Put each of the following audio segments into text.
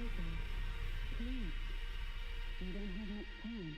later. Please. We don't have much time.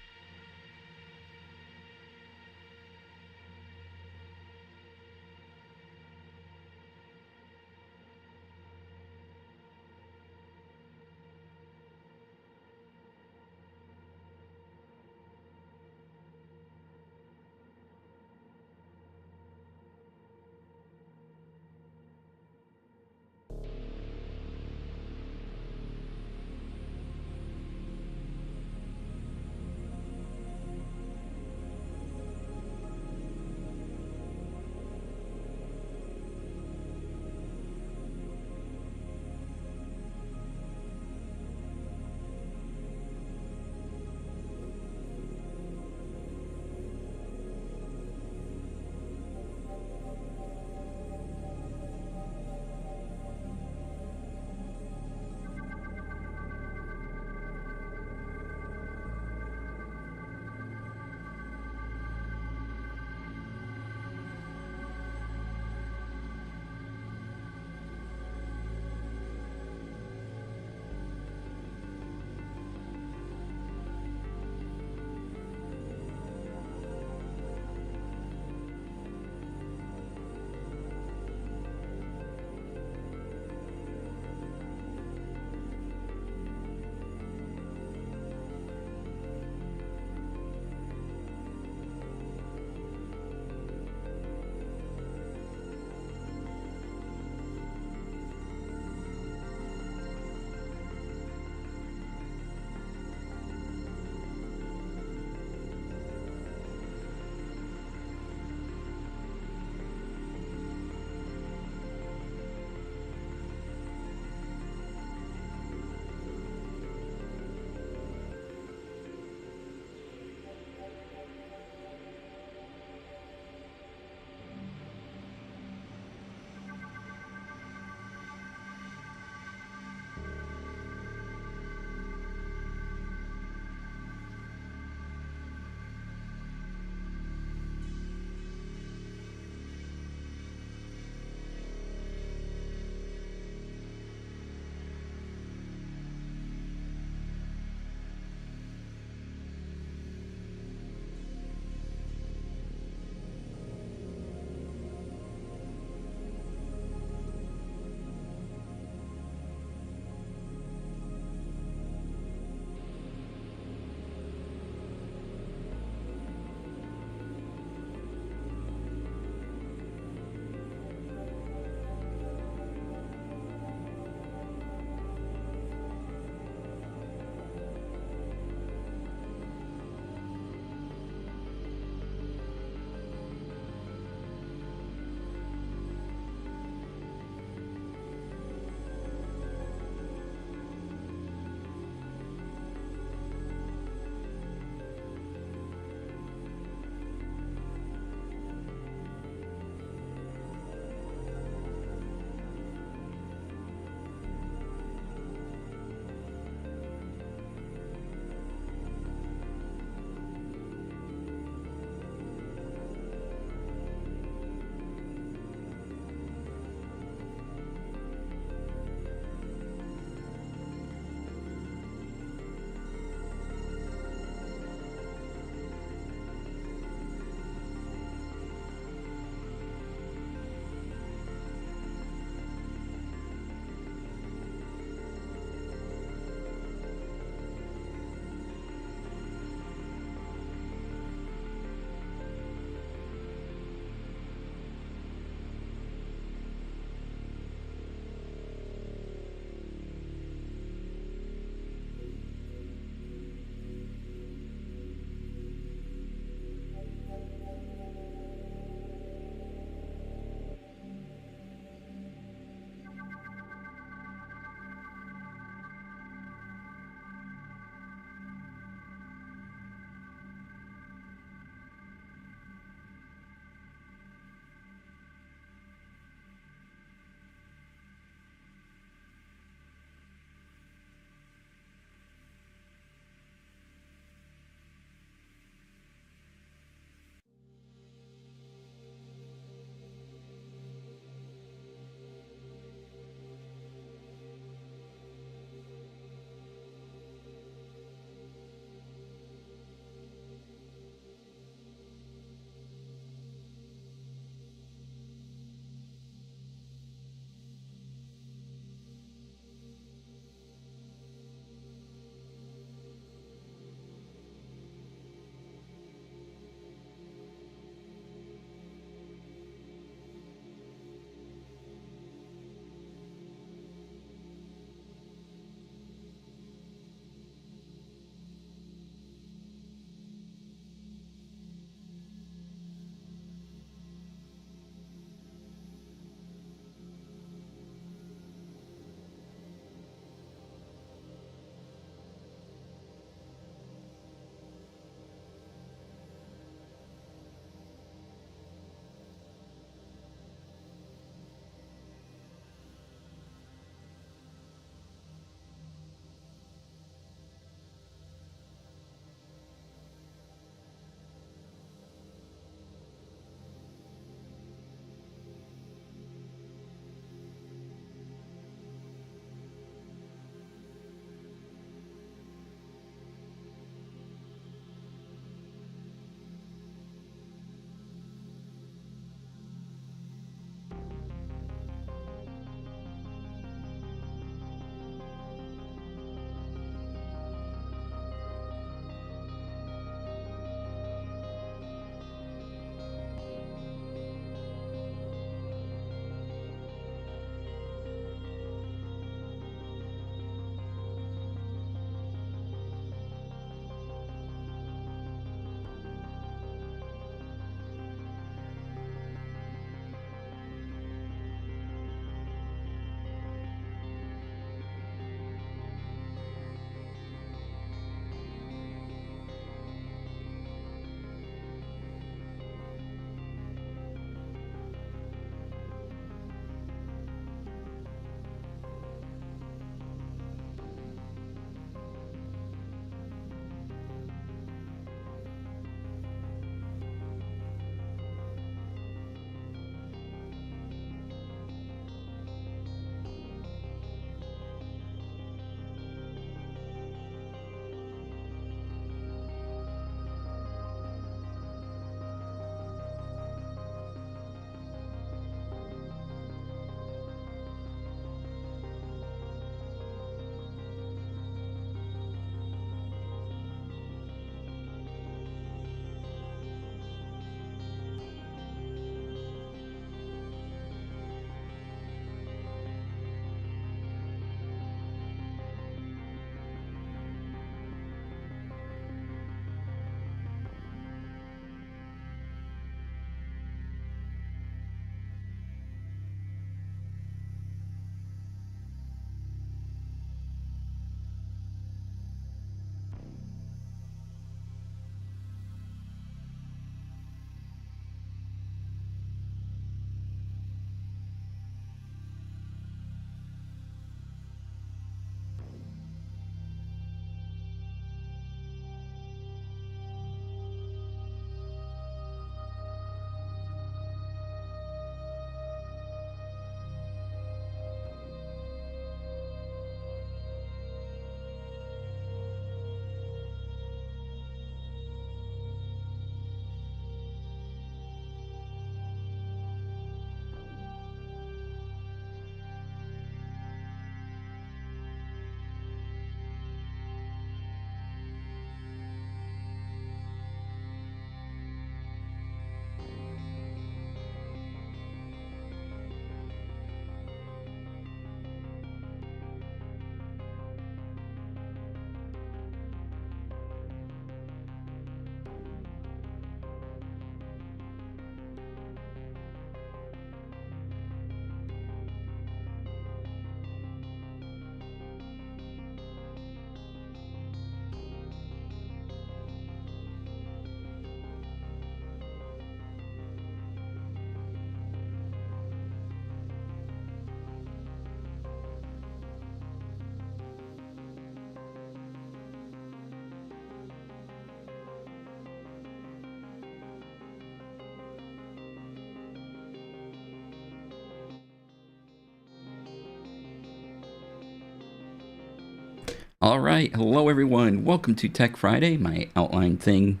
All right, hello everyone. Welcome to Tech Friday. My outline thing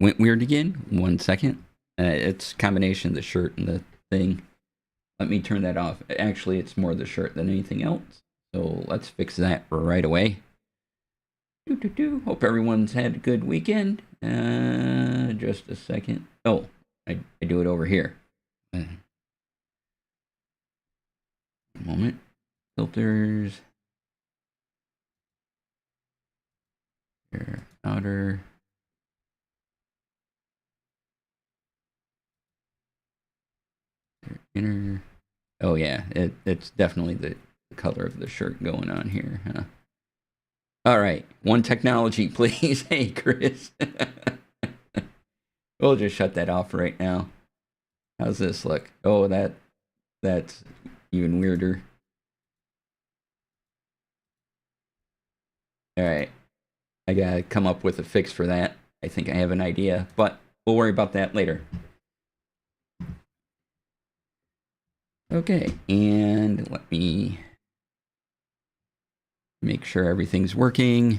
went weird again. 1 second. It's a combination of the shirt and the thing. Let me turn that off. Actually, it's more the shirt than anything else. So let's fix that right away. Hope everyone's had a good weekend. Just a second. Oh, I do it over here. One moment. Filters. Here, outer. Inner. Oh yeah, it's definitely the color of the shirt going on here, huh? All right, one technology, please. Hey, Chris. We'll just shut that off right now. How's this look? Oh, that's even weirder. All right, I gotta come up with a fix for that. I think I have an idea, but we'll worry about that later. Okay, and let me make sure everything's working.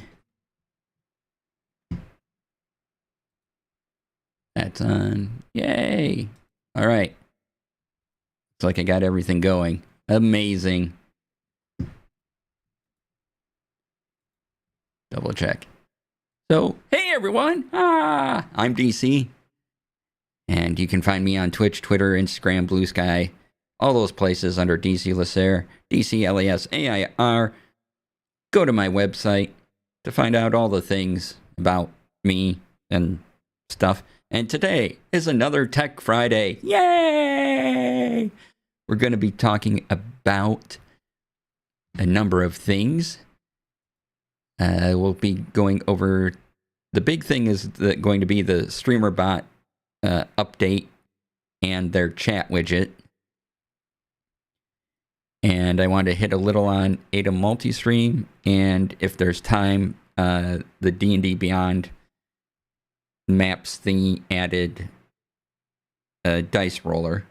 That's on. Yay! All right. Looks like I got everything going. Amazing. Double check. So, hey everyone! I'm DC. And you can find me on Twitch, Twitter, Instagram, Blue Sky, all those places under DC Lasair, DCLASAIR. Go to my website to find out all the things about me and stuff. And today is another Tech Friday. Yay! We're going to be talking about a number of things. We'll be going over, the big thing is going to be the StreamerBot update and their chat widget. And I want to hit a little on Ada Multistream, and if there's time, the D&D Beyond maps thingy added a dice roller.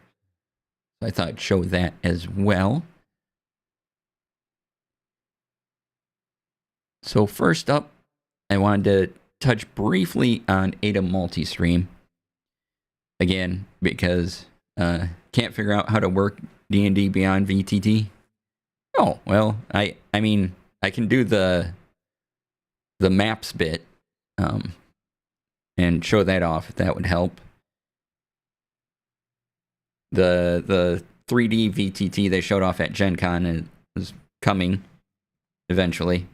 I thought I'd show that as well. So first up, I wanted to touch briefly on Ada Multistream. Again, because can't figure out how to work D&D Beyond VTT. Oh, well, I mean, I can do the maps bit and show that off if that would help. The 3D VTT they showed off at Gen Con is coming eventually.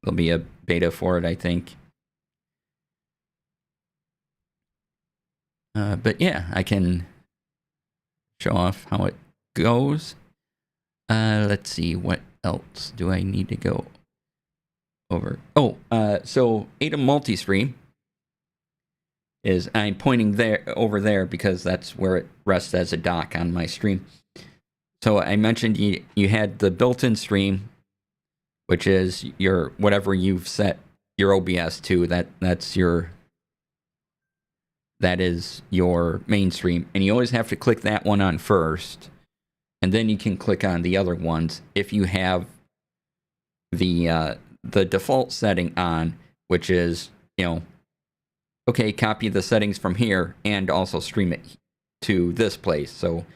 There'll be a beta for it, I think. But yeah, I can show off how it goes. Let's see, what else do I need to go over? Oh, so Ada Multistream is, I'm pointing over there because that's where it rests as a dock on my stream. So I mentioned you had the built-in stream, which is your whatever you've set your OBS to. That is your main stream, and you always have to click that one on first, and then you can click on the other ones if you have the default setting on, which is, okay, copy the settings from here and also stream it to this place. So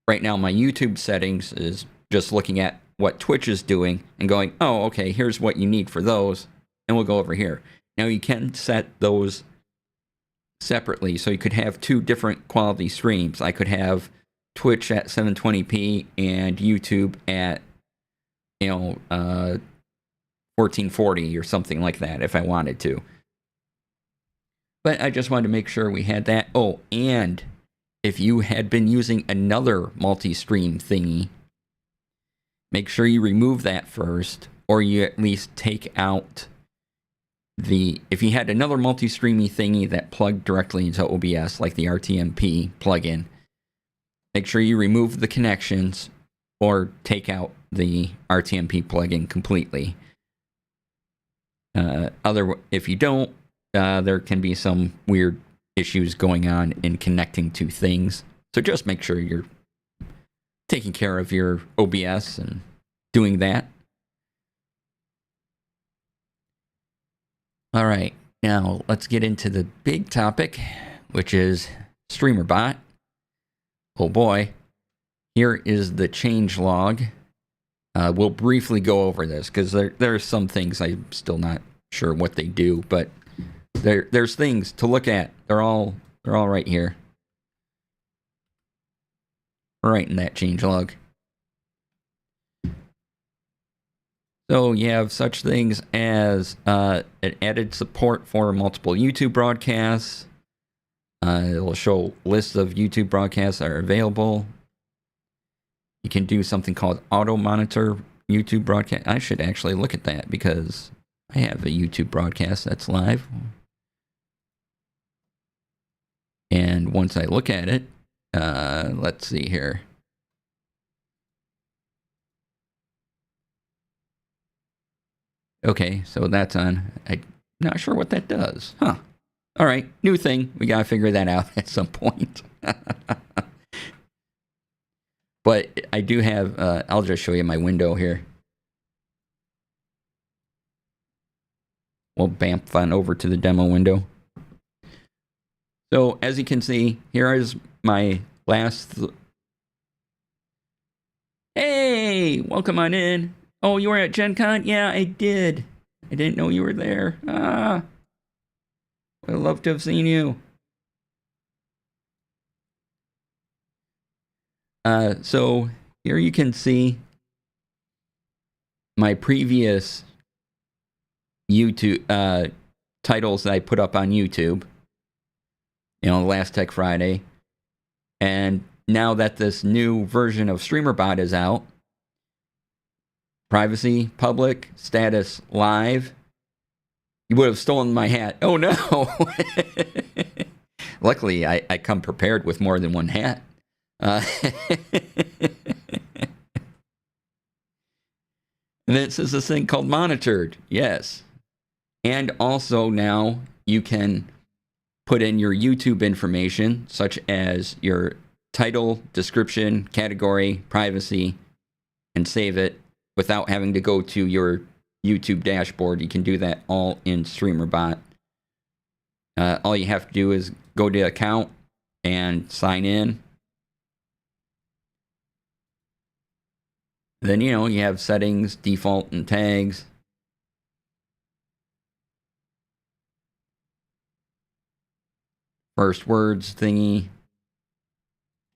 right now my YouTube settings is just looking at what Twitch is doing and going, oh, okay, here's what you need for those, and we'll go over here. Now you can set those separately, so you could have two different quality streams. I could have Twitch at 720p and YouTube at 1440 or something like that if I wanted to. But I just wanted to make sure we had that. Oh, and if you had been using another multi-stream thingy, make sure you remove that first, or you at least take out if you had another multi-streamy thingy that plugged directly into OBS, like the RTMP plugin, make sure you remove the connections or take out the RTMP plugin completely. If you don't, there can be some weird issues going on in connecting to things. So just make sure you're taking care of your OBS and doing that. All right, now let's get into the big topic, which is StreamerBot. Oh boy, here is the change log. We'll briefly go over this because there are some things I'm still not sure what they do, but there's things to look at. They're all right here, right in that change log. So you have such things as an added support for multiple YouTube broadcasts. It will show lists of YouTube broadcasts that are available. You can do something called auto monitor YouTube broadcast. I should actually look at that because I have a YouTube broadcast that's live. And once I look at it, let's see here. Okay, so that's on. I'm not sure what that does. Huh. All right, new thing. We got to figure that out at some point. But I do have, I'll just show you my window here. We'll bamf on over to the demo window. So as you can see, here is my last... Hey, welcome on in. Oh, you were at Gen Con? Yeah, I did. I didn't know you were there. Ah, I'd love to have seen you. So here you can see my previous YouTube titles that I put up on YouTube. You know, Last Tech Friday. And now that this new version of StreamerBot is out, privacy, public, status, live. You would have stolen my hat. Oh no! Luckily, I come prepared with more than one hat. And this is this thing called monitored. Yes. And also now you can put in your YouTube information, such as your title, description, category, privacy, and save it without having to go to your YouTube dashboard. You can do that all in StreamerBot. All you have to do is go to account and sign in. Then, you know, you have settings, default, and tags. First words thingy.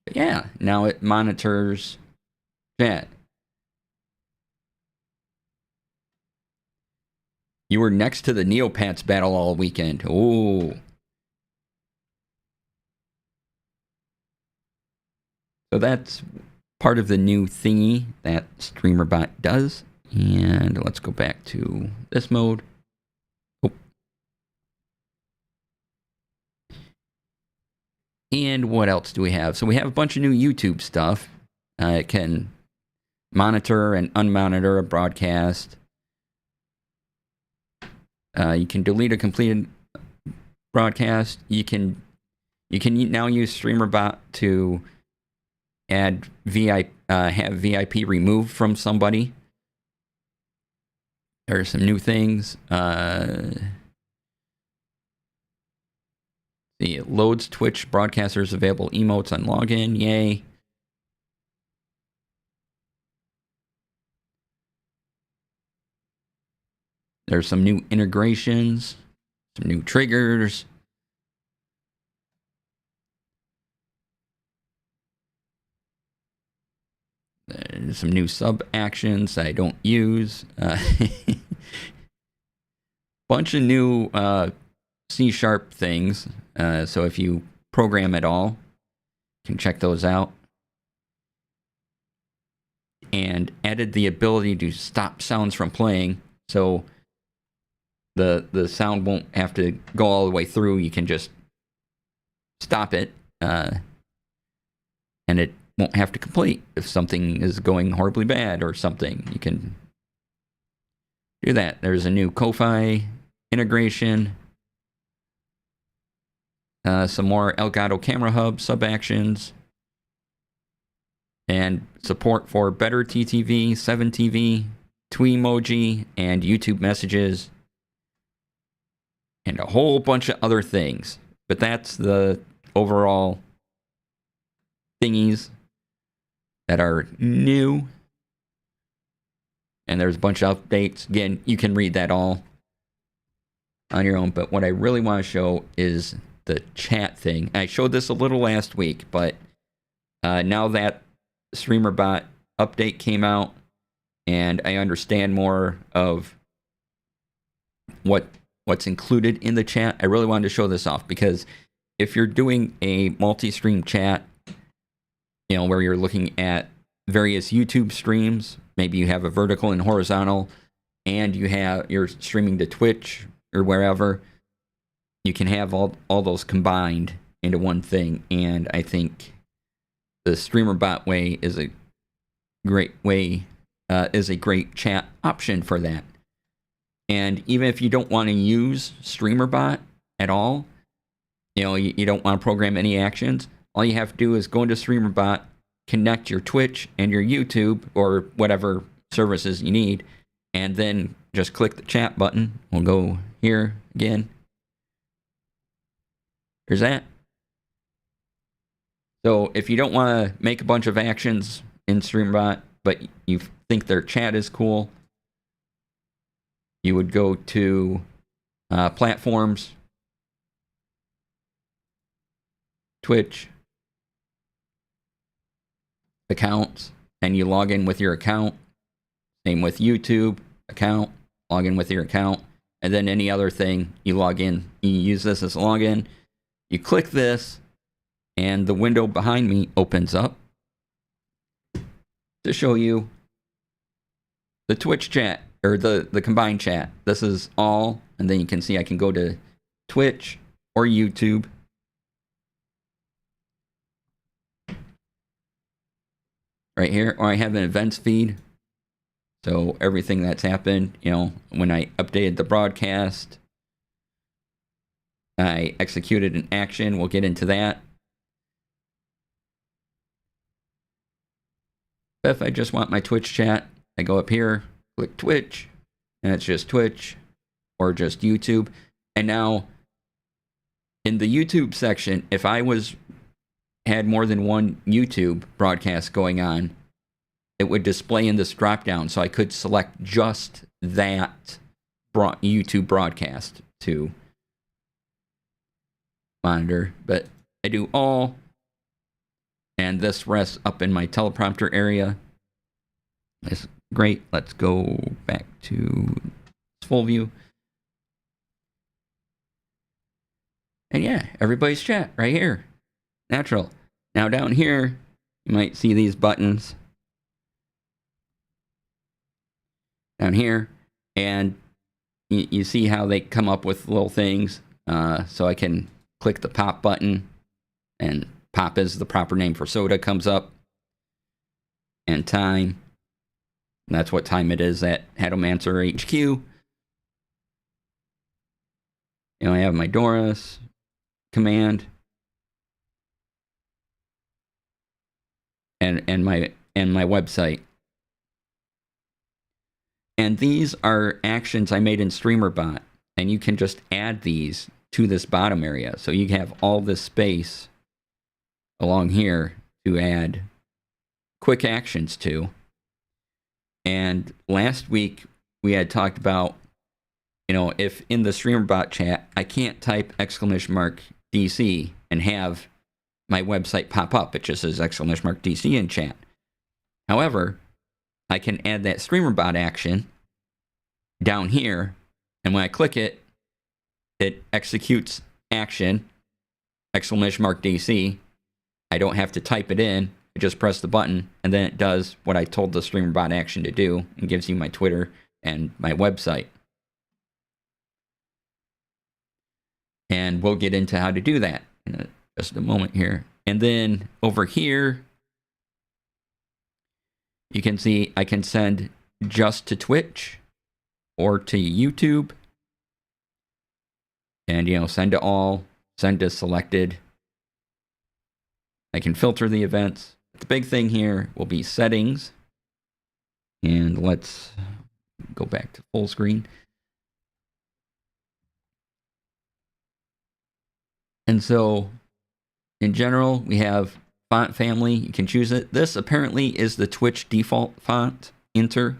But yeah, now it monitors chat. You were next to the Neopats battle all weekend. Oh. So that's part of the new thingy that StreamerBot does. And let's go back to this mode. Oh. And what else do we have? So we have a bunch of new YouTube stuff. It can monitor and unmonitor a broadcast. You can delete a completed broadcast. You can now use StreamerBot to add have VIP removed from somebody. There are some new things. See, it loads Twitch broadcasters available emotes on login. Yay. There's some new integrations, some new triggers. There's some new sub actions I don't use. Bunch of new C# things. So if you program at all, you can check those out. And added the ability to stop sounds from playing. So the sound won't have to go all the way through. You can just stop it, and it won't have to complete. If something is going horribly bad or something, you can do that. There's a new Ko-Fi integration, some more Elgato Camera Hub sub-actions, and support for Better TTV, 7TV, Tweemoji, and YouTube messages. and a whole bunch of other things. But that's the overall thingies that are new. And there's a bunch of updates. Again, you can read that all on your own. But what I really want to show is the chat thing. I showed this a little last week, but now that StreamerBot update came out and I understand more of what's included in the chat, I really wanted to show this off, because if you're doing a multi-stream chat, you know, where you're looking at various YouTube streams, maybe you have a vertical and horizontal, and you're streaming to Twitch or wherever, you can have all those combined into one thing. And I think the StreamerBot way is a great way, is a great chat option for that. And even if you don't want to use StreamerBot at all, you know, you don't want to program any actions, all you have to do is go into StreamerBot, connect your Twitch and your YouTube or whatever services you need, and then just click the chat button. We'll go here again. There's that. So if you don't want to make a bunch of actions in StreamerBot, but you think their chat is cool, you would go to platforms, Twitch, accounts, and you log in with your account. Same with YouTube, account, log in with your account, and then any other thing, you log in. You use this as a login. You click this, and the window behind me opens up to show you the Twitch chat, or the combined chat. This is all, and then you can see I can go to Twitch or YouTube. Right here, or I have an events feed. So everything that's happened, you know, when I updated the broadcast, I executed an action. We'll get into that. But if I just want my Twitch chat, I go up here, click Twitch, and it's just Twitch or just YouTube. And now in the YouTube section, if I had more than one YouTube broadcast going on, it would display in this drop down, so I could select just that YouTube broadcast to monitor. But I do all, and this rests up in my teleprompter area. That's great. Let's go back to full view. And yeah, everybody's chat right here. Natural. Now down here, you might see these buttons down here, and you see how they come up with little things. So I can click the pop button, and pop is the proper name for soda, comes up, and time. And that's what time it is at Hadomancer HQ. You know, I have my doras command, and my website. And these are actions I made in StreamerBot, and you can just add these to this bottom area. So you have all this space along here to add quick actions to. And last week we had talked about, you know, if in the StreamerBot chat I can't type !DC and have my website pop up, it just says !DC in chat. However, I can add that StreamerBot action down here, and when I click it, it executes action !DC. I don't have to type it in. I just press the button, and then it does what I told the StreamerBot action to do, and gives you my Twitter and my website. And we'll get into how to do that in just a moment here. And then over here, you can see I can send just to Twitch or to YouTube. And, you know, send to all, send to selected. I can filter the events. The big thing here will be settings. And let's go back to full screen. And so, in general, we have font family. You can choose it. This apparently is the Twitch default font, Inter,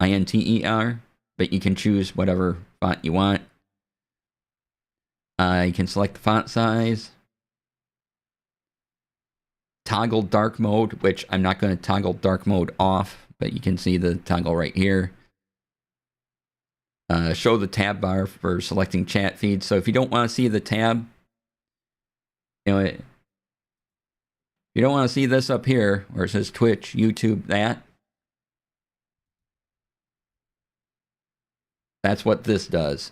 INTER, but you can choose whatever font you want. You can select the font size. Toggle dark mode, which I'm not going to toggle dark mode off, but you can see the toggle right here. Show the tab bar for selecting chat feeds. So if you don't want to see the tab, you don't want to see this up here where it says Twitch, YouTube, that's what this does.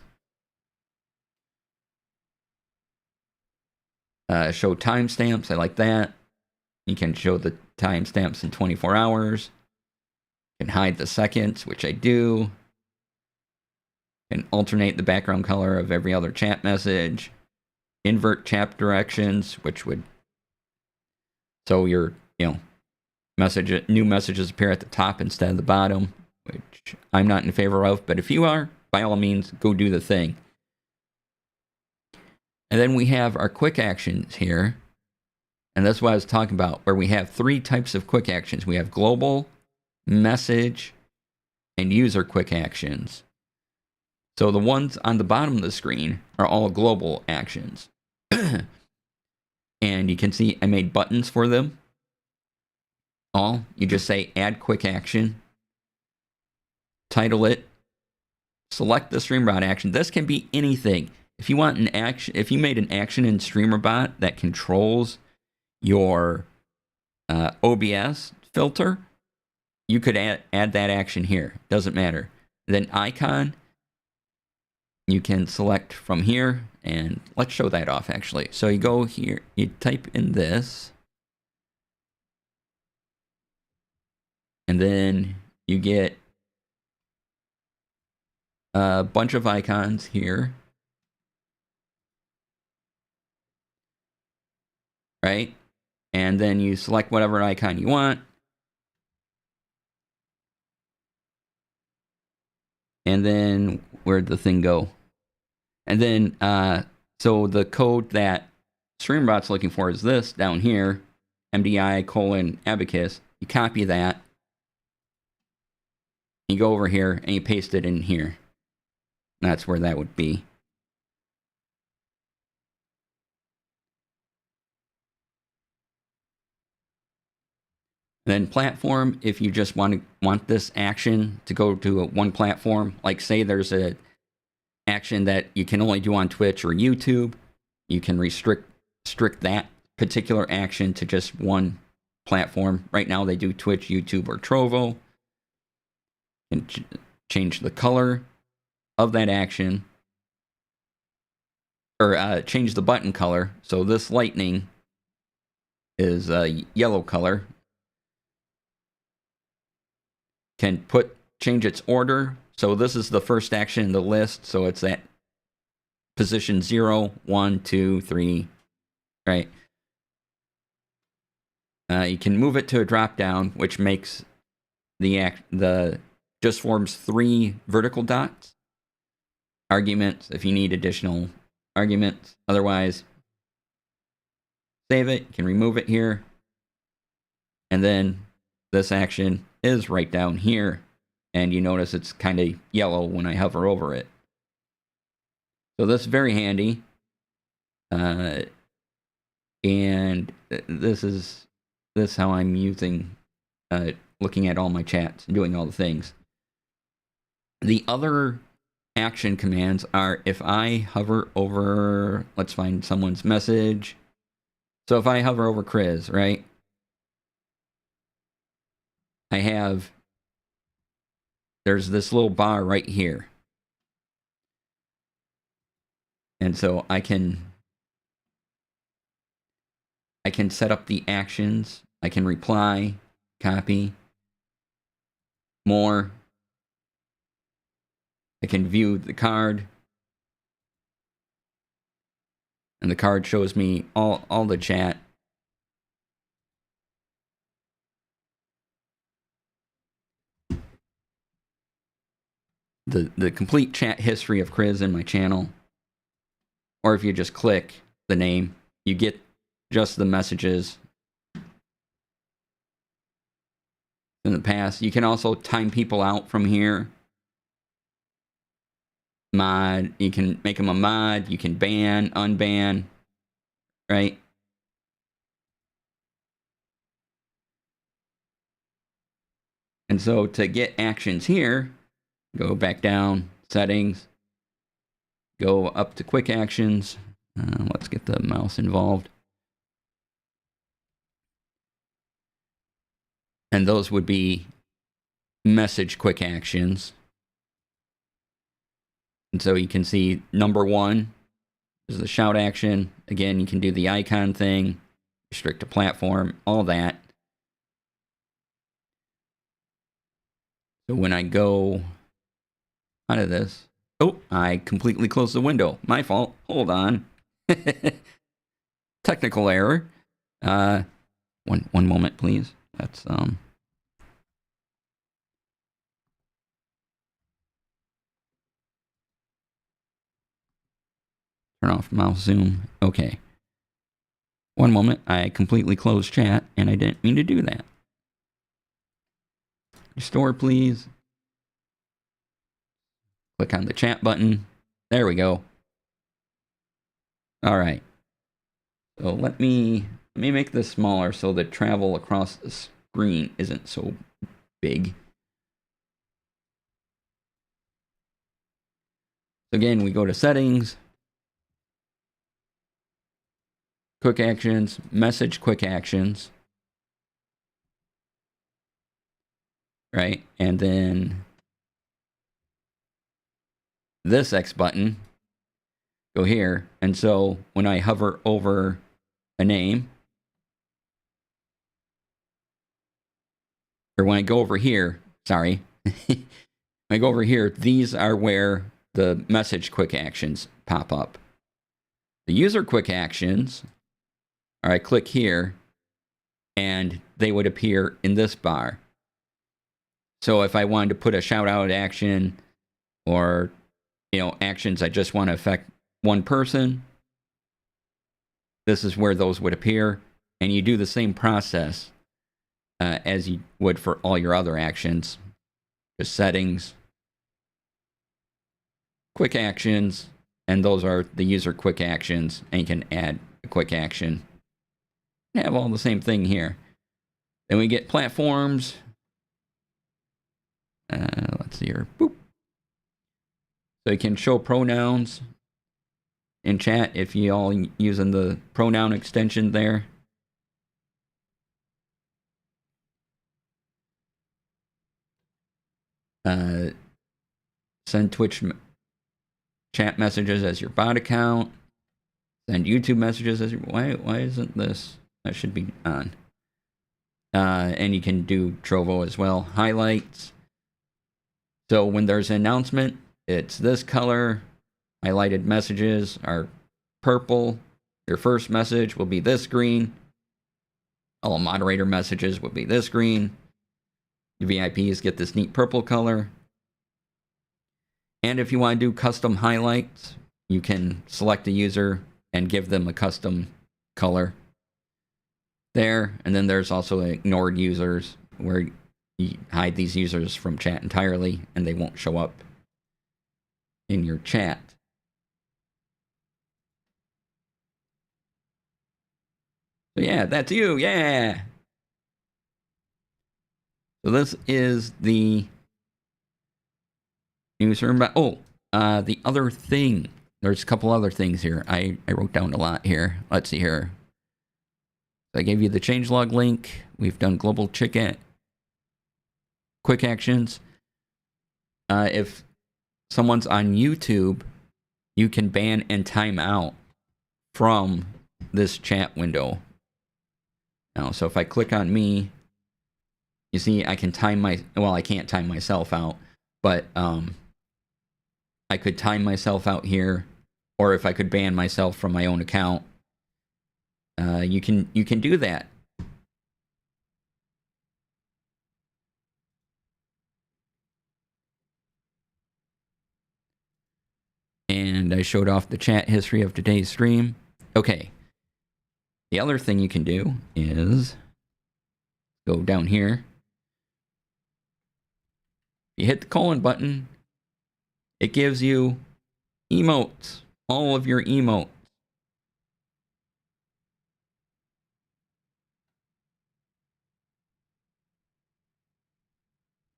Show timestamps. I like that. You can show the timestamps in 24 hours. You can hide the seconds, which I do. You can alternate the background color of every other chat message. Invert chat directions, which would... So your, new messages appear at the top instead of the bottom, which I'm not in favor of. But if you are, by all means, go do the thing. And then we have our quick actions here. And that's what I was talking about, where we have 3 types of quick actions. We have global, message, and user quick actions. So the ones on the bottom of the screen are all global actions. And you can see I made buttons for them. You just say add quick action, title it, select the StreamerBot action. This can be anything. If you want an action, if you made an action in StreamerBot that controls your OBS filter, you could add that action here. Doesn't matter. Then icon, you can select from here, and let's show that off actually. So you go here, you type in this, and then you get a bunch of icons here. Right? And then you select whatever icon you want. And then where'd the thing go? And then, so the code that StreamerBot's looking for is this down here, MDI:abacus. You copy that. You go over here and you paste it in here. That's where that would be. Then platform, if you just want this action to go to one platform, like say there's a action that you can only do on Twitch or YouTube, you can restrict that particular action to just one platform. Right now they do Twitch, YouTube, or Trovo. And change the color of that action, or change the button color. So this lightning is a yellow color. Can change its order. So this is the first action in the list. So it's at position 0, 1, 2, 3, right? You can move it to a drop down, which makes just forms 3 vertical dots. Arguments, if you need additional arguments. Otherwise, save it. You can remove it here. And then this action is right down here. And you notice it's kind of yellow when I hover over it. So that's very handy. And this is how I'm using, looking at all my chats and doing all the things. The other action commands are if I hover over, let's find someone's message. So if I hover over Chris, right? There's this little bar right here. And so I can set up the actions. I can reply, copy, more. I can view the card. And the card shows me all the chat. The complete chat history of Chris in my channel. Or if you just click, the name. You get just the messages in the past. You can also time people out from here. Mod, you can make them a mod. You can ban, unban, right? And so to get actions here, go back down, settings, go up to quick actions. Let's get the mouse involved. And those would be message quick actions. And so you can see number 1 is the shout action. Again, you can do the icon thing, restrict to platform, all that. So when I go out of this, oh, I completely closed the window. My fault. Hold on. Technical error. One moment, please. That's turn off mouse zoom. Okay. One moment. I completely closed chat, and I didn't mean to do that. Restore, please. Click on the chat button. There we go. All right. So let me make this smaller so the travel across the screen isn't so big. Again, we go to settings, quick actions, message quick actions, right? And then this X button, go here. And so when I hover over a name, or when I go over here, sorry, when I go over here, these are where the message quick actions pop up. The user quick actions, or I click here, and they would appear in this bar. So if I wanted to put a shout out action, or actions I just want to affect one person, this is where those would appear. And you do the same process as you would for all your other actions. Just settings, quick actions, and those are the user quick actions, and you can add a quick action. Have all the same thing here. Then we get platforms. Let's see here. Boop. So you can show pronouns in chat if you all using the pronoun extension there. Send Twitch chat messages as your bot account. Send YouTube messages as your... Why isn't this? That should be on. And you can do Trovo as well. Highlights. So when there's an announcement, it's this color. Highlighted messages are purple. Your first message will be this green. All moderator messages will be this green. The VIPs get this neat purple color. And if you want to do custom highlights, you can select a user and give them a custom color there. And then there's also ignored users, where you hide these users from chat entirely and they won't show up in your chat. So yeah, that's you. Yeah. So this is the new server. Oh, the other thing. There's a couple other things here. I wrote down a lot here. Let's see here. So I gave you the changelog link. We've done global chicken quick actions. If someone's on YouTube, you can ban and time out from this chat window. Now, so if I click on me, you see I can time I can't time myself out, but I could time myself out here, or if I could ban myself from my own account, you can do that. And I showed off the chat history of today's stream. Okay. The other thing you can do is go down here. You hit the colon button. It gives you emotes, all of your emotes.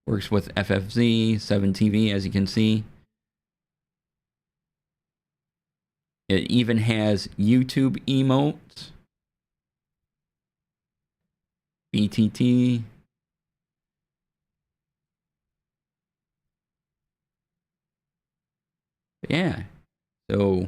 Works with FFZ, 7TV, as you can see. It even has YouTube emotes, BTT. Yeah, so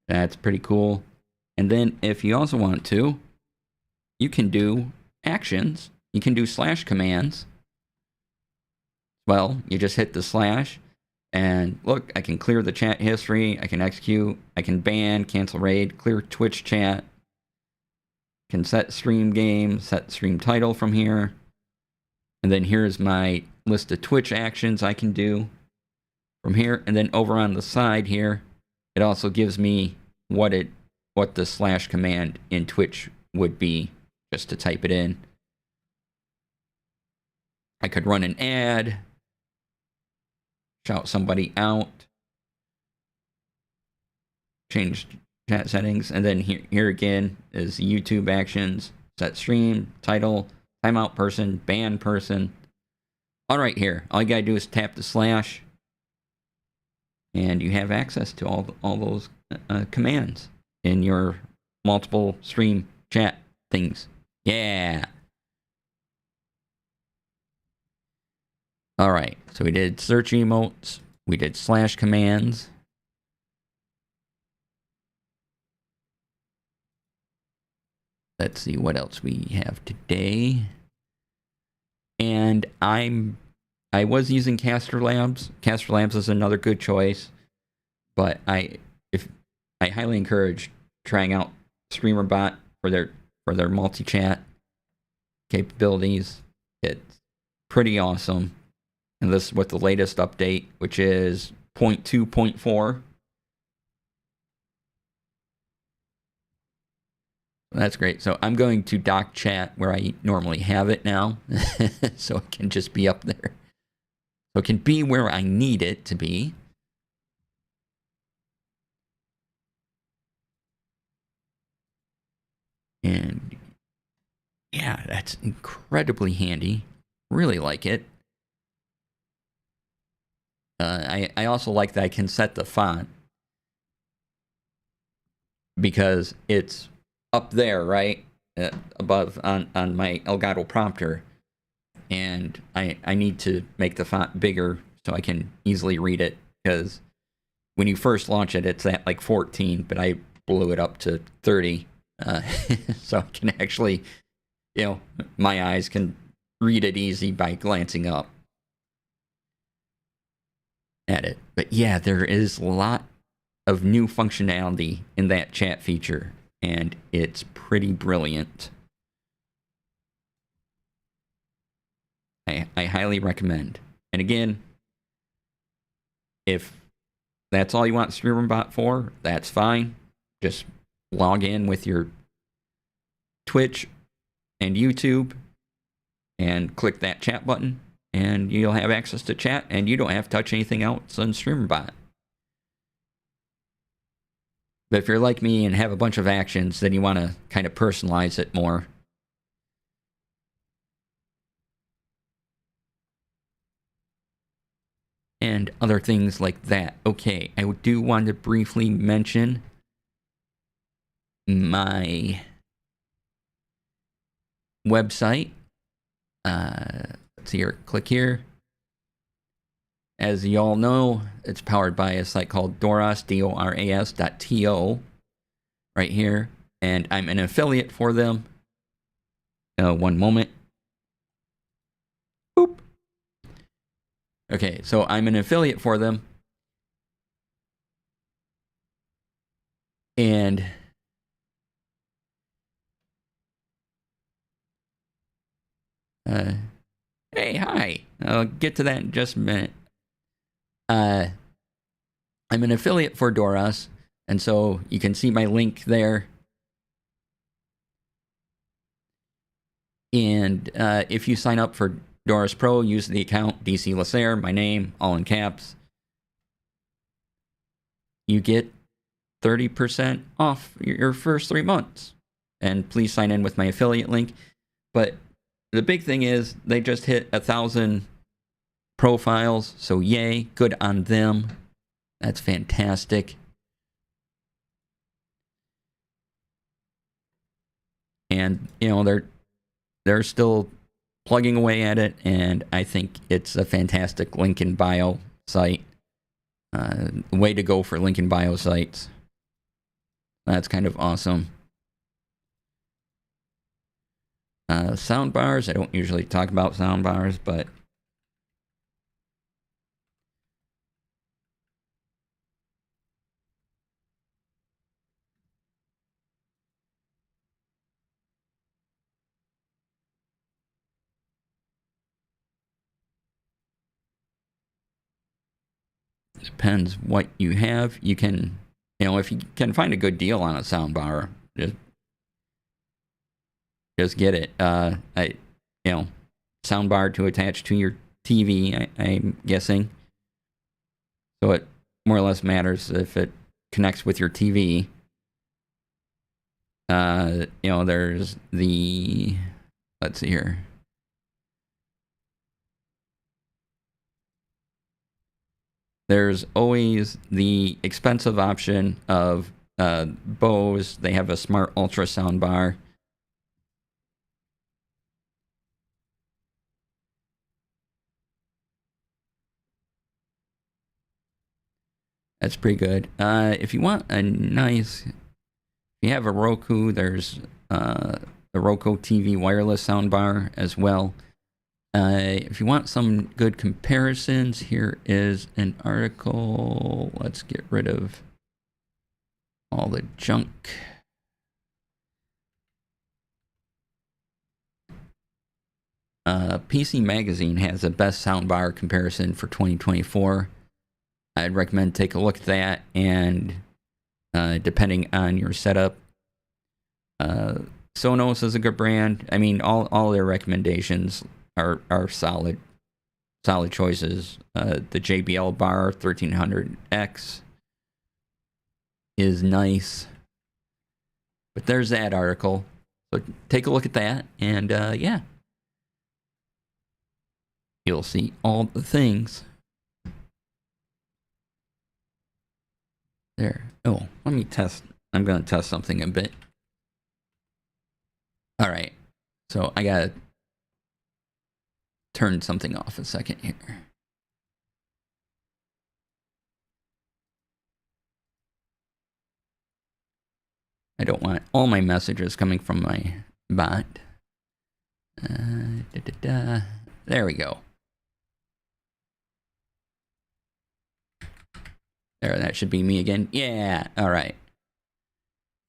that's pretty cool. And then if you also want to, you can do actions. You can do slash commands. Well, you just hit the slash and look, I can clear the chat history. I can execute. I can ban, cancel raid, clear Twitch chat. Can set stream game, set stream title from here. And then here's my list of Twitch actions I can do from here. And then over on the side here, it also gives me what the slash command in Twitch would be, just to type it in. I could run an ad, shout somebody out, change chat settings, and then here again is YouTube actions, set stream, title, timeout person, ban person. All right, here, all you gotta do is tap the slash, and you have access to all those commands in your multiple stream chat things. Yeah. All right, so we did search emotes, we did slash commands. Let's see what else we have today. And I was using Caster Labs. Caster Labs is another good choice, but I highly encourage trying out StreamerBot for their multi-chat capabilities. It's pretty awesome. And this with the latest update, which is 0.2.4. That's great. So I'm going to dock chat where I normally have it now, so it can just be up there. So it can be where I need it to be. And yeah, that's incredibly handy. Really like it. I also like that I can set the font, because it's up there, right? Above on my Elgato prompter. And I need to make the font bigger so I can easily read it, because when you first launch it, it's at like 14, but I blew it up to 30. So I can actually, my eyes can read it easy by glancing up at it. But yeah, there is a lot of new functionality in that chat feature, and it's pretty brilliant. I highly recommend. And again, if that's all you want StreamerBot for, that's fine. Just log in with your Twitch and YouTube and click that chat button, and you'll have access to chat, and you don't have to touch anything else on StreamerBot. But if you're like me and have a bunch of actions, then you want to kind of personalize it more. And other things like that. Okay, I do want to briefly mention my website. Let's see here, click here. As you all know, it's powered by a site called doras, doras.to, right here. And I'm an affiliate for them. One moment. Boop. Okay, so I'm an affiliate for them. And Hey, hi. I'll get to that in just a minute. I'm an affiliate for Doras, and so you can see my link there. And if you sign up for Doras Pro, use the account DC Lasair, my name, all in caps. You get 30% off your first 3 months. And please sign in with my affiliate link. But the big thing is they just hit 1,000 profiles, so yay, good on them. That's fantastic. And you know they're still plugging away at it, and I think it's a fantastic link in bio site. Way to go for link in bio sites. That's kind of awesome. Sound bars. I don't usually talk about sound bars, but it depends what you have. You can, you know, if you can find a good deal on a sound bar, just get it. You know, sound bar to attach to your TV. I'm guessing. So it more or less matters if it connects with your TV. You know, there's the, let's see here. There's always the expensive option of Bose. They have a smart ultrasound bar. That's pretty good. If you want a nice, if you have a Roku, there's the Roku TV wireless soundbar as well. If you want some good comparisons, here is an article. Let's get rid of all the junk. PC Magazine has a best soundbar comparison for 2024. I'd recommend take a look at that, and depending on your setup, Sonos is a good brand. I mean, all their recommendations are solid choices. The JBL Bar 1300X is nice, but there's that article. So take a look at that, and yeah, you'll see all the things there. Oh, let me test. I'm going to test something a bit. All right, so I gotta turn something off a second here. I don't want all my messages coming from my bot. There we go. There, that should be me again. Yeah, all right.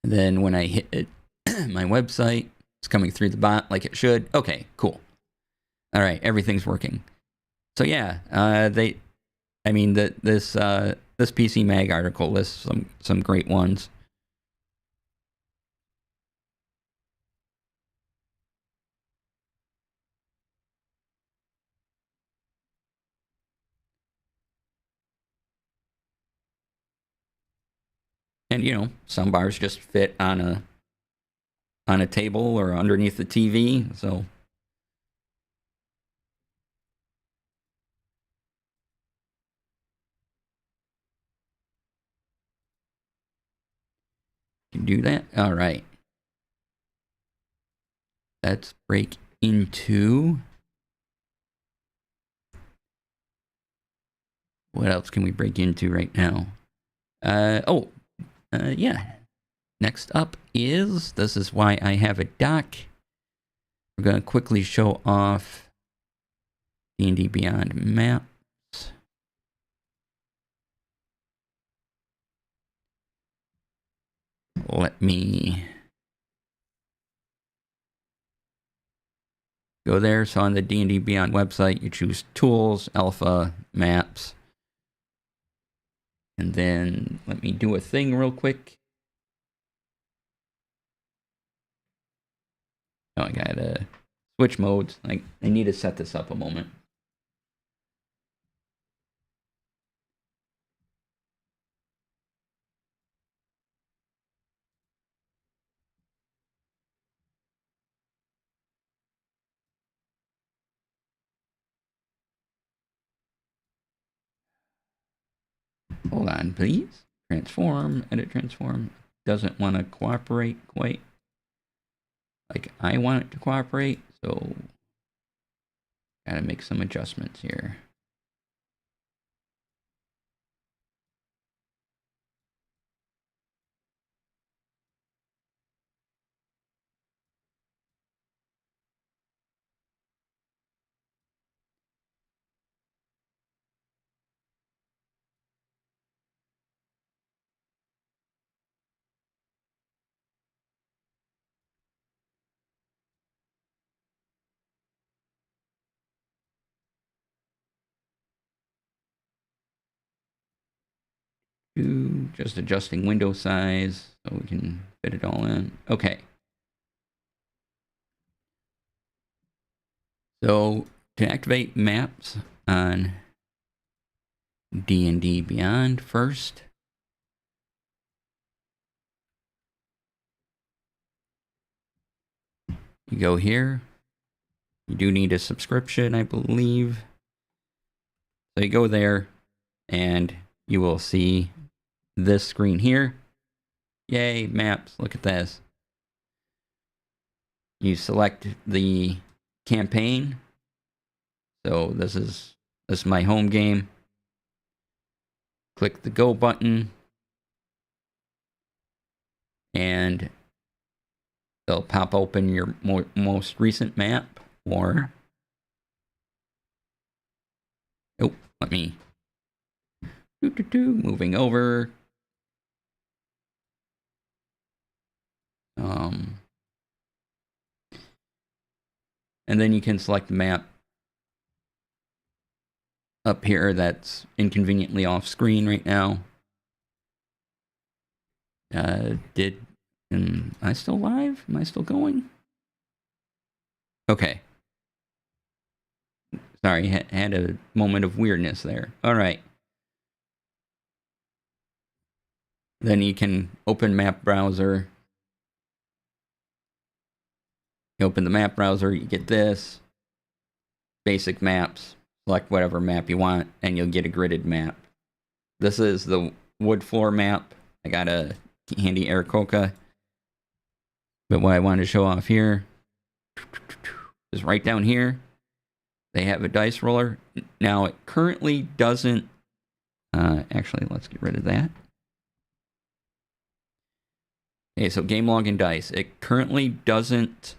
And then when I hit it, my website, it's coming through the bot like it should. Okay, cool. All right, everything's working. So yeah, this PC Mag article lists some great ones. And you know, some bars just fit on a table or underneath the TV, so you can do that. All right. Let's break into, what else can we break into right now? Yeah. Next up is, this is why I have a dock. We're going to quickly show off D&D Beyond maps. Let me Go there. So on the D&D Beyond website, you choose Tools, Alpha, Maps. And then let me do a thing real quick. Oh, I gotta switch modes. I need to set this up a moment. Hold on, please. Transform, edit transform. Doesn't want to cooperate quite like I want it to cooperate, so gotta make some adjustments here. Just adjusting window size so we can fit it all in. Okay. So to activate maps on D&D Beyond first, you go here. You do need a subscription, I believe. So you go there and you will see this screen here. Yay, maps, look at this. You select the campaign. So this is my home game. Click the go button and they'll pop open your most recent map, or oh, let me moving over. And then you can select the map up here that's inconveniently off screen right now. Am I still live? Am I still going? Okay. Sorry, had a moment of weirdness there. All right. Then you can open map browser. You open the map browser, you get this. Basic maps. Select whatever map you want, and you'll get a gridded map. This is the wood floor map. I got a handy Aarakocra. But what I want to show off here is right down here. They have a dice roller. Now, it currently doesn't... actually, let's get rid of that. Okay, so game log and dice. It currently doesn't...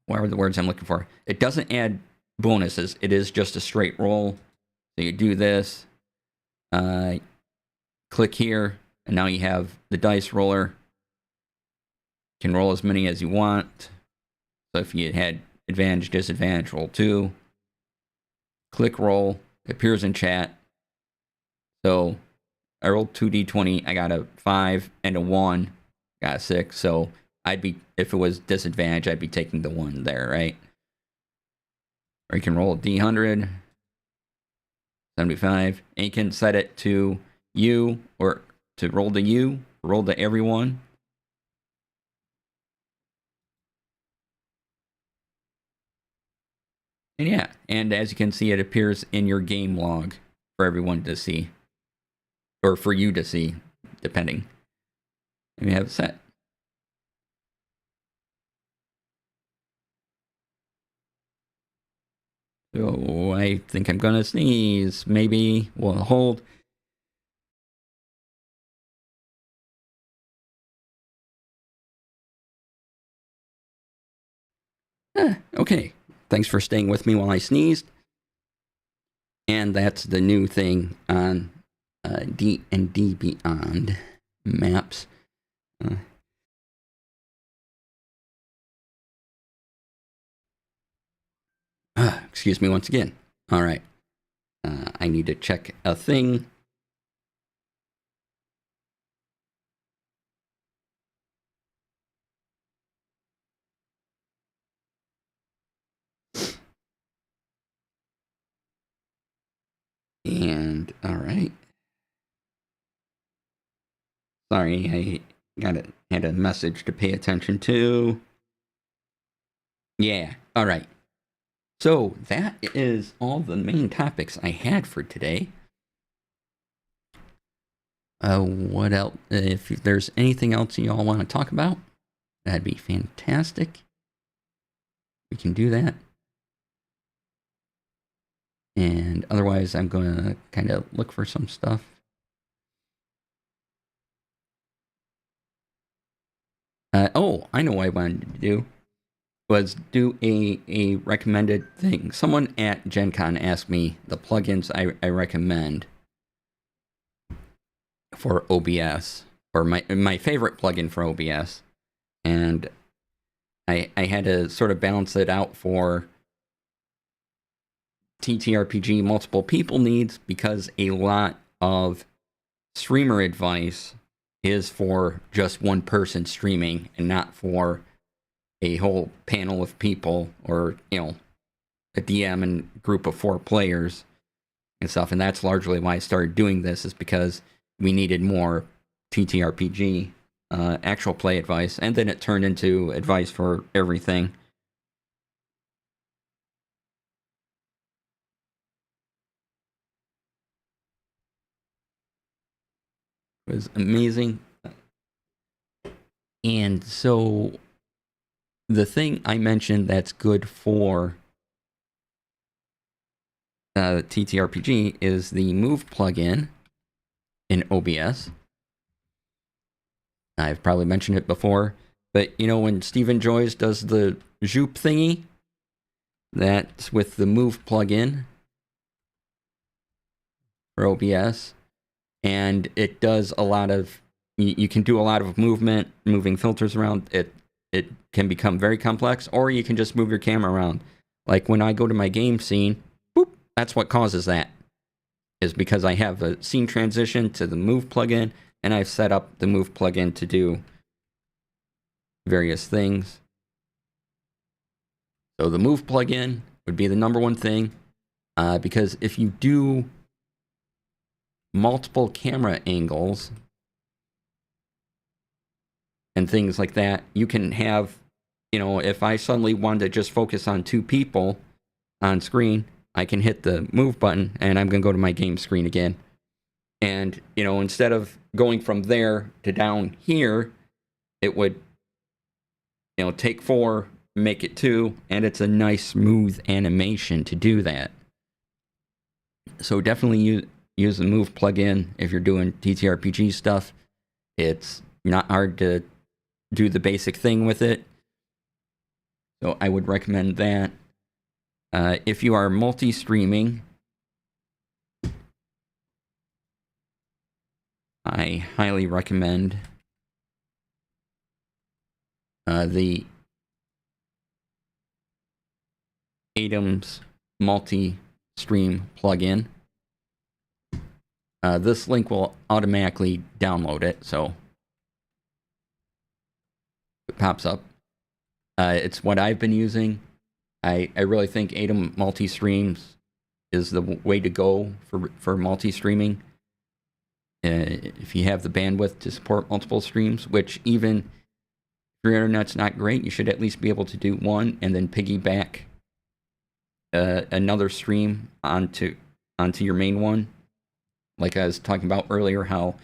What are the words I'm looking for? It doesn't add bonuses. It is just a straight roll. So you do this. Click here. And now you have the dice roller. You can roll as many as you want. So if you had advantage, disadvantage, roll 2. Click roll. It appears in chat. So I rolled 2d20. I got a 5 and a 1. Got a 6. So I'd be, if it was disadvantage, I'd be taking the 1 there, right? Or you can roll a d100. 75. And you can set it to you, or to roll to you, roll to everyone. And yeah, and as you can see, it appears in your game log for everyone to see. Or for you to see, depending. And we have it set. So I think I'm gonna sneeze. Maybe we'll hold. Okay. Thanks for staying with me while I sneezed. And that's the new thing on D&D Beyond maps. Excuse me once again. All right. I need to check a thing. And all right. Sorry, I had a message to pay attention to. Yeah. All right. So that is all the main topics I had for today. What else? If there's anything else y'all want to talk about, that'd be fantastic. We can do that. And otherwise, I'm going to kind of look for some stuff. Oh, I know what I wanted to do. Was do a recommended thing. Someone at Gen Con asked me the plugins I recommend for OBS, or my favorite plugin for OBS. And I had to sort of balance it out for TTRPG multiple people needs, because a lot of streamer advice is for just one person streaming and not for a whole panel of people, or, you know, a DM and group of 4 players and stuff. And that's largely why I started doing this, is because we needed more TTRPG actual play advice, and then it turned into advice for everything. It was amazing. And so the thing I mentioned that's good for TTRPG is the Move plugin in OBS. I've probably mentioned it before, but you know, when Stephen Joyce does the Zoop thingy, that's with the Move plugin for OBS, and it does a lot of, you can do a lot of movement, moving filters around. It can become very complex, or you can just move your camera around. Like when I go to my game scene, boop, that's what causes that, is because I have a scene transition to the Move plugin, and I've set up the Move plugin to do various things. So the Move plugin would be the number one thing, because if you do multiple camera angles and things like that, you can have, you know, if I suddenly wanted to just focus on 2 people on screen, I can hit the Move button and I'm going to go to my game screen again. And, you know, instead of going from there to down here, it would, you know, take 4, make it 2, and it's a nice smooth animation to do that. So definitely use the Move plugin if you're doing TTRPG stuff. It's not hard to do the basic thing with it, so I would recommend that. If you are multi-streaming, I highly recommend the Atoms multi-stream plugin. This link will automatically download it, so it pops up. It's what I've been using. I really think Atom multi-streams is the way to go for multi-streaming. If you have the bandwidth to support multiple streams, which even if your internet's not great, you should at least be able to do one and then piggyback another stream onto your main one. Like I was talking about earlier, how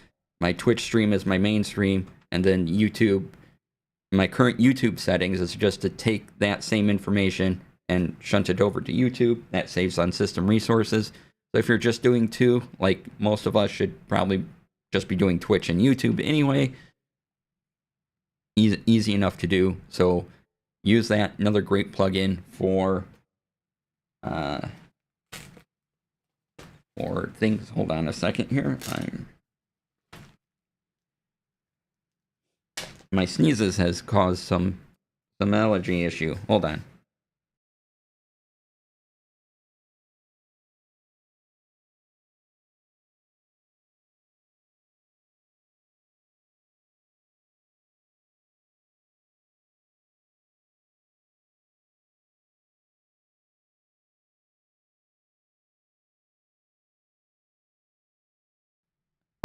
my Twitch stream is my main stream, and then YouTube, my current YouTube settings is just to take that same information and shunt it over to YouTube. That saves on system resources. So if you're just doing 2, like most of us should probably just be doing Twitch and YouTube anyway, easy enough to do. So use that. Another great plugin for things. Hold on a second here. My sneezes has caused some allergy issue. Hold on.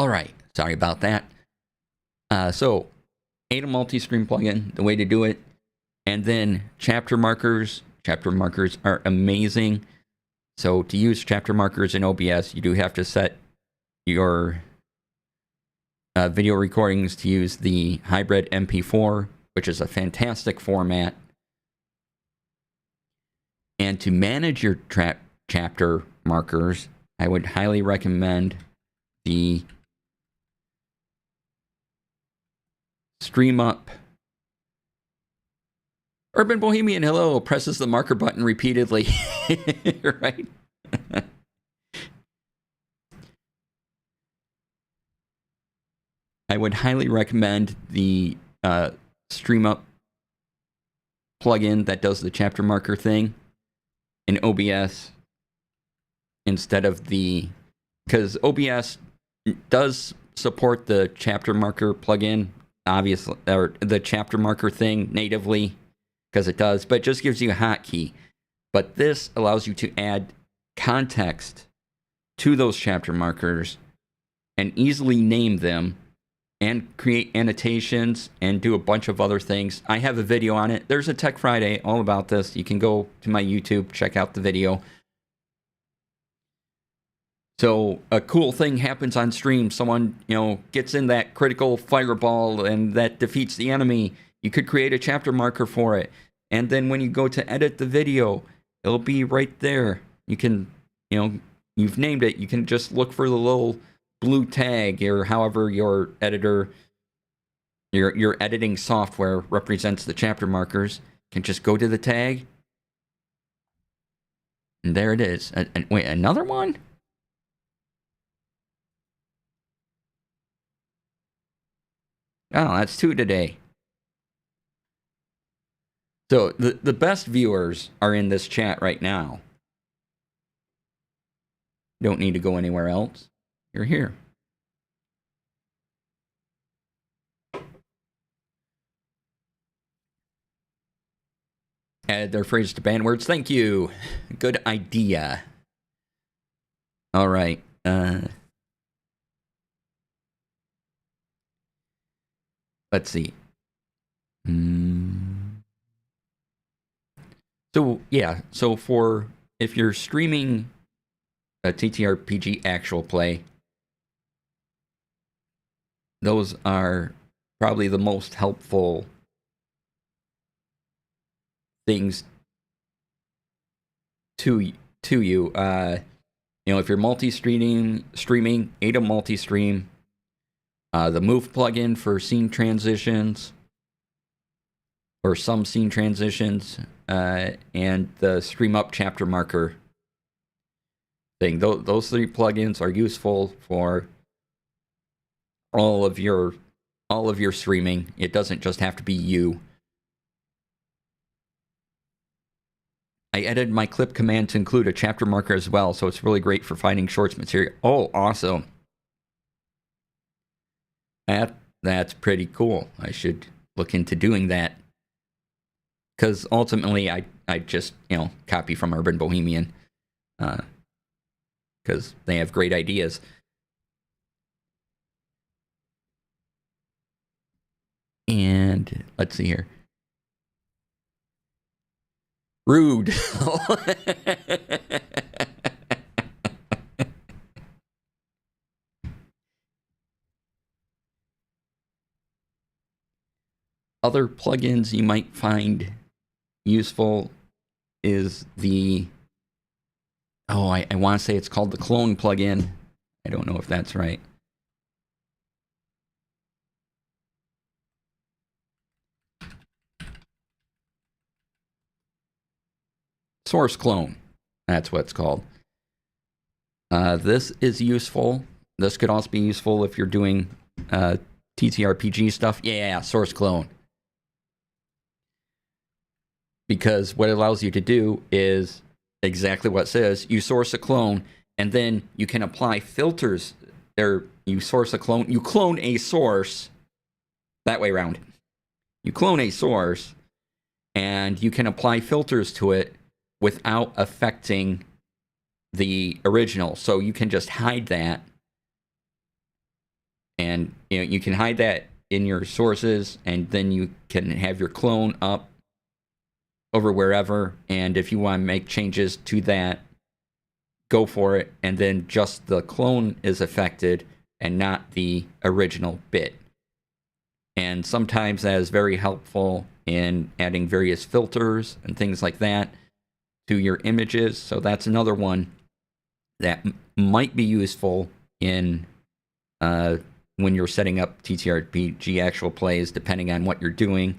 All right, sorry about that. So, add a multi-stream plugin, the way to do it. And then chapter markers. Chapter markers are amazing. So to use chapter markers in OBS, you do have to set your video recordings to use the hybrid MP4, which is a fantastic format. And to manage your chapter markers, I would highly recommend the StreamUp. Urban Bohemian, hello, presses the marker button repeatedly. Right? I would highly recommend the StreamUp plugin that does the chapter marker thing in OBS instead of because OBS does support the chapter marker plugin, obviously, or the chapter marker thing natively, because it does, but it just gives you a hotkey. But this allows you to add context to those chapter markers and easily name them and create annotations and do a bunch of other things. I have a video on it. There's a Tech Friday all about this. You can go to my YouTube, check out the video. So a cool thing happens on stream. Someone, gets in that critical fireball and that defeats the enemy. You could create a chapter marker for it. And then when you go to edit the video, it'll be right there. You can, you've named it. You can just look for the little blue tag, or however your editor, your editing software represents the chapter markers. You can just go to the tag. And there it is. Wait, another one? Oh, that's 2 today. So the best viewers are in this chat right now. Don't need to go anywhere else. You're here. Add their phrase to banned words. Thank you. Good idea. All right. Let's see. So, yeah. So if you're streaming a TTRPG actual play, those are probably the most helpful things to you. If you're streaming, add a multi-stream. The Move plugin for scene transitions, or some scene transitions, and the StreamUp chapter marker thing. Those 3 plugins are useful for all of your streaming. It doesn't just have to be you. I edited my clip command to include a chapter marker as well, so it's really great for finding shorts material. Oh, awesome. That's pretty cool. I should look into doing that. Because ultimately, I just, copy from Urban Bohemian. Because they have great ideas. And let's see here. Rude. Other plugins you might find useful is the... I want to say it's called the Clone plugin. I don't know if that's right. Source Clone. That's what it's called. This is useful. This could also be useful if you're doing TTRPG stuff. Yeah, Source Clone. Because what it allows you to do is exactly what it says. You source a clone, and then you can apply filters. You source a clone. You clone a source. That way around. You clone a source, and you can apply filters to it without affecting the original. So you can just hide that. And you can hide that in your sources, and then you can have your clone up over wherever. And if you want to make changes to that, go for it. And then just the clone is affected and not the original bit. And sometimes that is very helpful in adding various filters and things like that to your images. So that's another one that might be useful in when you're setting up TTRPG actual plays, depending on what you're doing.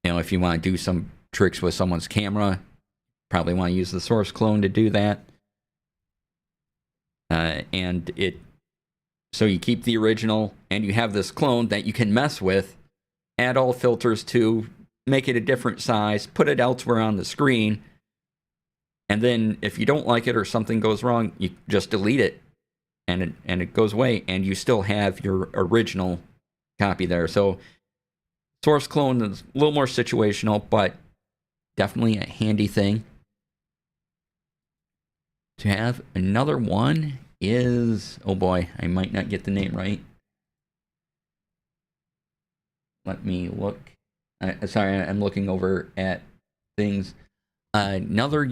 If you want to do some tricks with someone's camera, probably want to use the source clone to do that. So you keep the original, and you have this clone that you can mess with, add all filters to, make it a different size, put it elsewhere on the screen, and then if you don't like it or something goes wrong, you just delete it, and it goes away, and you still have your original copy there. So source clone is a little more situational, but definitely a handy thing to have. Another one is, oh boy, I might not get the name right. Let me look. Sorry, I'm looking over at things. Another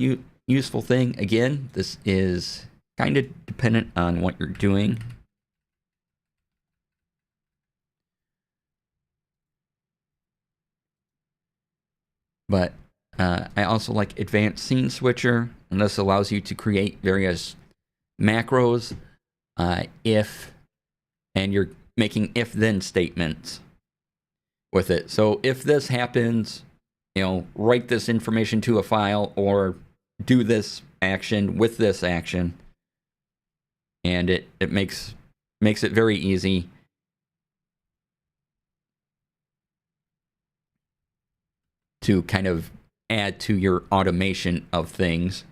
useful thing, again, this is kind of dependent on what you're doing. But I also like Advanced Scene Switcher, and this allows you to create various macros and you're making if-then statements with it. So if this happens, write this information to a file, or do this action with this action. And it makes it very easy to kind of add to your automation of things.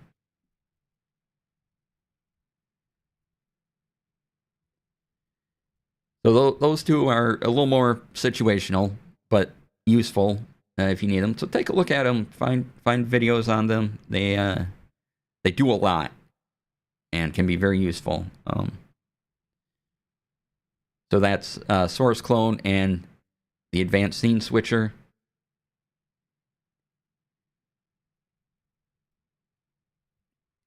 So those two are a little more situational, but useful if you need them. So take a look at them, find videos on them. They do a lot and can be very useful. So that's Source Clone and the Advanced Scene Switcher.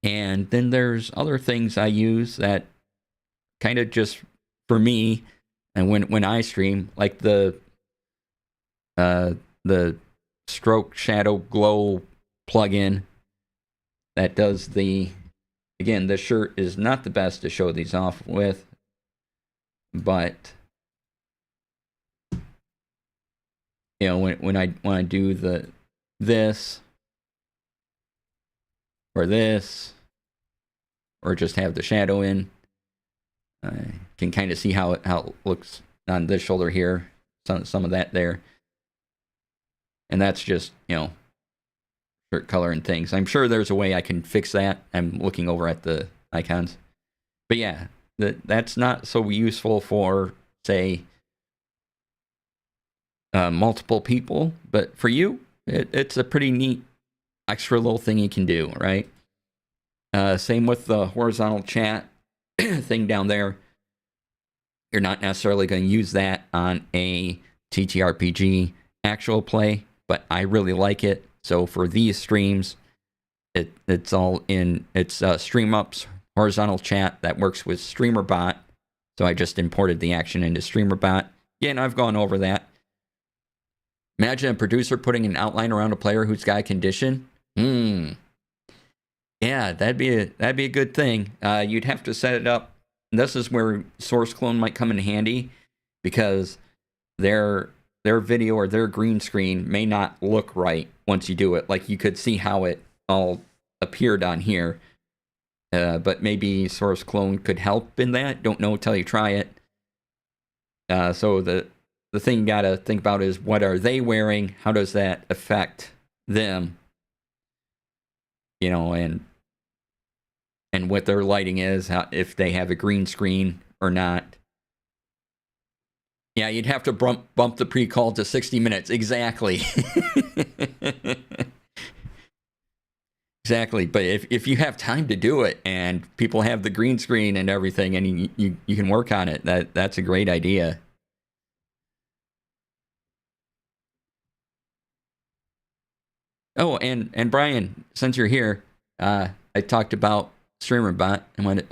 And then there's other things I use that kind of just for me, and when I stream, like the Stroke Shadow Glow plugin that does the, again, this shirt is not the best to show these off with, but when I do this or this, or just have the shadow in, can kind of see how it looks on this shoulder here, some of that there. And that's just, shirt color and things. I'm sure there's a way I can fix that. I'm looking over at the icons. But yeah, that's not so useful for, say, multiple people. But for you, it's a pretty neat extra little thing you can do, right? Same with the horizontal chat thing down there. You're not necessarily going to use that on a TTRPG actual play, but I really like it. So for these streams, it's all in, it's StreamUp's horizontal chat that works with StreamerBot. So I just imported the action into StreamerBot. Yeah, and I've gone over that. Imagine a producer putting an outline around a player who's got a condition. Yeah, that'd be a good thing. You'd have to set it up. This is where Source Clone might come in handy, because their video or their green screen may not look right once you do it. Like, you could see how it all appeared on here, but maybe Source Clone could help in that. Don't know till you try it. So the thing you gotta think about is, what are they wearing? How does that affect them? And what their lighting is, if they have a green screen or not. Yeah, you'd have to bump the pre-call to 60 minutes. Exactly. Exactly. But if you have time to do it and people have the green screen and everything and you can work on it, that's a great idea. Oh, and Brian, since you're here, I talked about StreamerBot and went,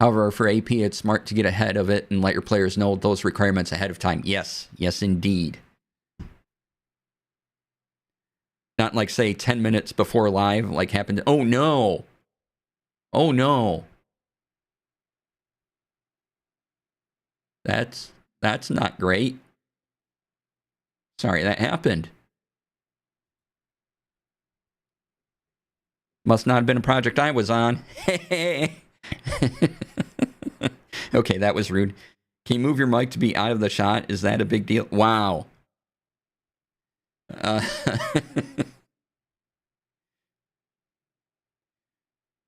however, for AP, it's smart to get ahead of it and let your players know those requirements ahead of time. Yes, indeed. Not like, say, 10 minutes before live, like happened. Oh, no. Oh, no. That's not great. Sorry that happened. Must not have been a project I was on. Okay, that was rude. Can you move your mic to be out of the shot? Is that a big deal? Wow.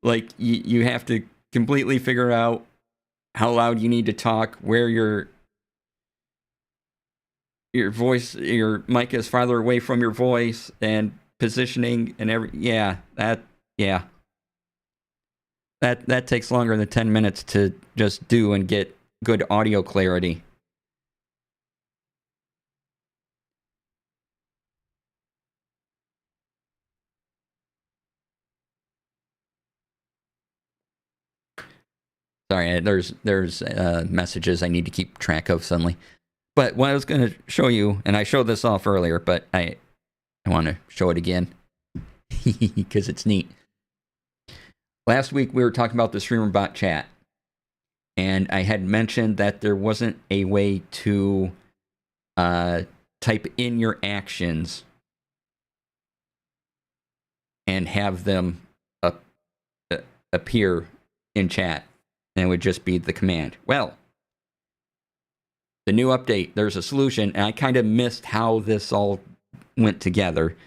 Like, you have to completely figure out how loud you need to talk, where your voice, your mic is farther away from your voice, and positioning and that takes longer than 10 minutes to just do and get good audio clarity. Sorry, there's messages I need to keep track of suddenly. But what I was going to show you, and I showed this off earlier, but I want to show it again because it's neat. Last week we were talking about the StreamerBot chat, and I had mentioned that there wasn't a way to type in your actions and have them appear in chat, and it would just be the command. Well, the new update, there's a solution, and I kind of missed how this all went together,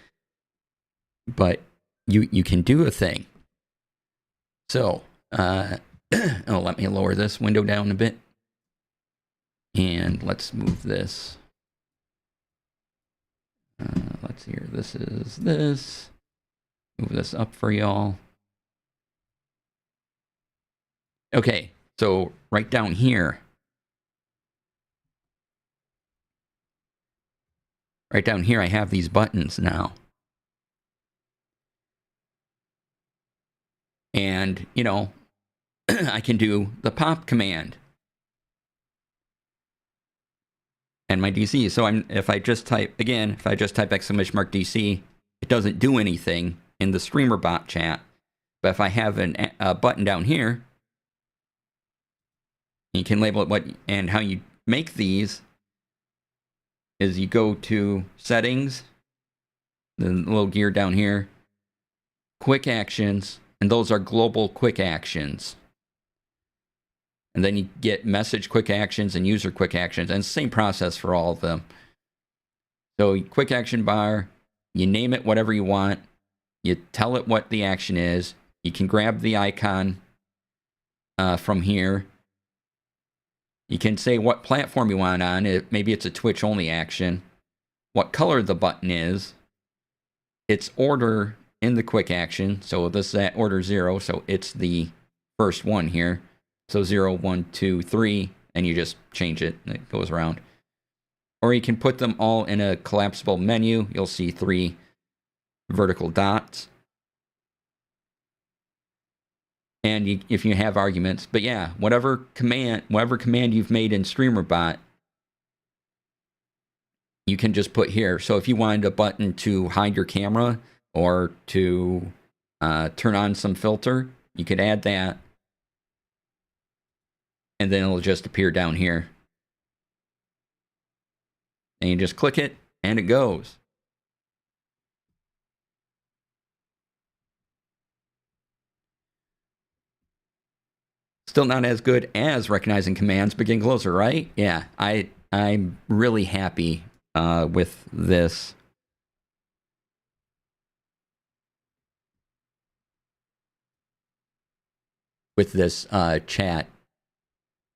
but you can do a thing. So, let me lower this window down a bit, and let's move this. Let's see here. This is this. Move this up for y'all. Okay, so right down here. Right down here, I have these buttons now. And, I can do the pop command. And my DC. So if I just type exclamation mark DC, it doesn't do anything in the StreamerBot chat. But if I have a button down here, you can label it and how you make these is you go to settings, the little gear down here, quick actions, and those are global quick actions. And then you get message quick actions and user quick actions, and it's the same process for all of them. So quick action bar, you name it whatever you want, you tell it what the action is, you can grab the icon from here. You can say what platform you want on it. Maybe it's a Twitch only action. What color the button is. Its order in the quick action. So this is at order 0. So it's the first one here. So 0, 1, 2, 3. And you just change it and it goes around. Or you can put them all in a collapsible menu. You'll see 3 vertical dots. And if you have arguments, but yeah, whatever command you've made in StreamerBot, you can just put here. So if you wanted a button to hide your camera or to turn on some filter, you could add that. And then it'll just appear down here. And you just click it, and it goes. Still not as good as recognizing commands, but getting closer, right? Yeah, I'm really happy with this. With this chat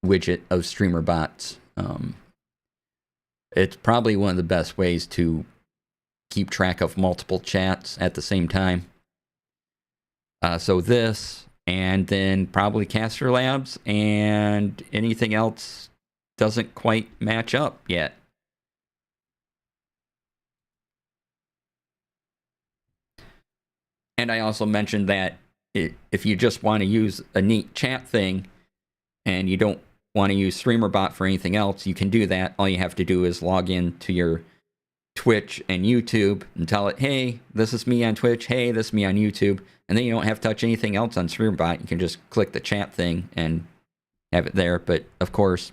widget of StreamerBots. It's probably one of the best ways to keep track of multiple chats at the same time. So this, and then probably Caster Labs, and anything else doesn't quite match up yet. And I also mentioned that if you just want to use a neat chat thing and you don't want to use StreamerBot for anything else, you can do that. All you have to do is log in to your Twitch and YouTube and tell it, hey, this is me on Twitch, hey, this is me on YouTube, and then you don't have to touch anything else on StreamerBot. You can just click the chat thing and have it there. But of course,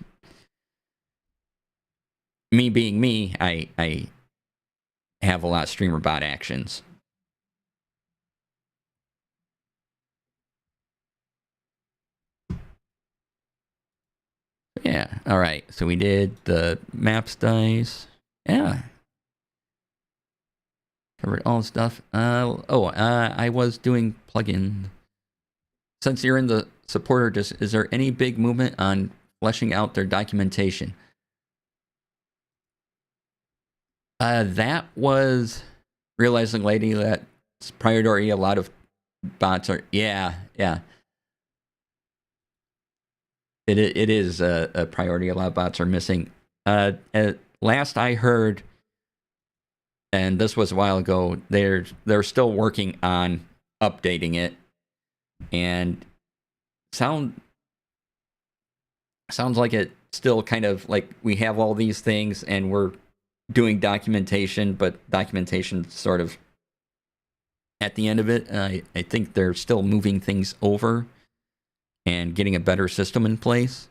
me being me, I have a lot of StreamerBot actions. Yeah, all right. So we did the maps dice. Yeah. Covered all the stuff. I was doing plugin. Since you're in the supporter, is there any big movement on fleshing out their documentation? That was realizing, lady, that priority. A lot of bots are. Yeah. It is a priority. A lot of bots are missing. At last I heard, and this was a while ago, they're still working on updating it, and sounds like it still kind of like we have all these things and we're doing documentation, but documentation sort of at the end of it. I think they're still moving things over and getting a better system in place.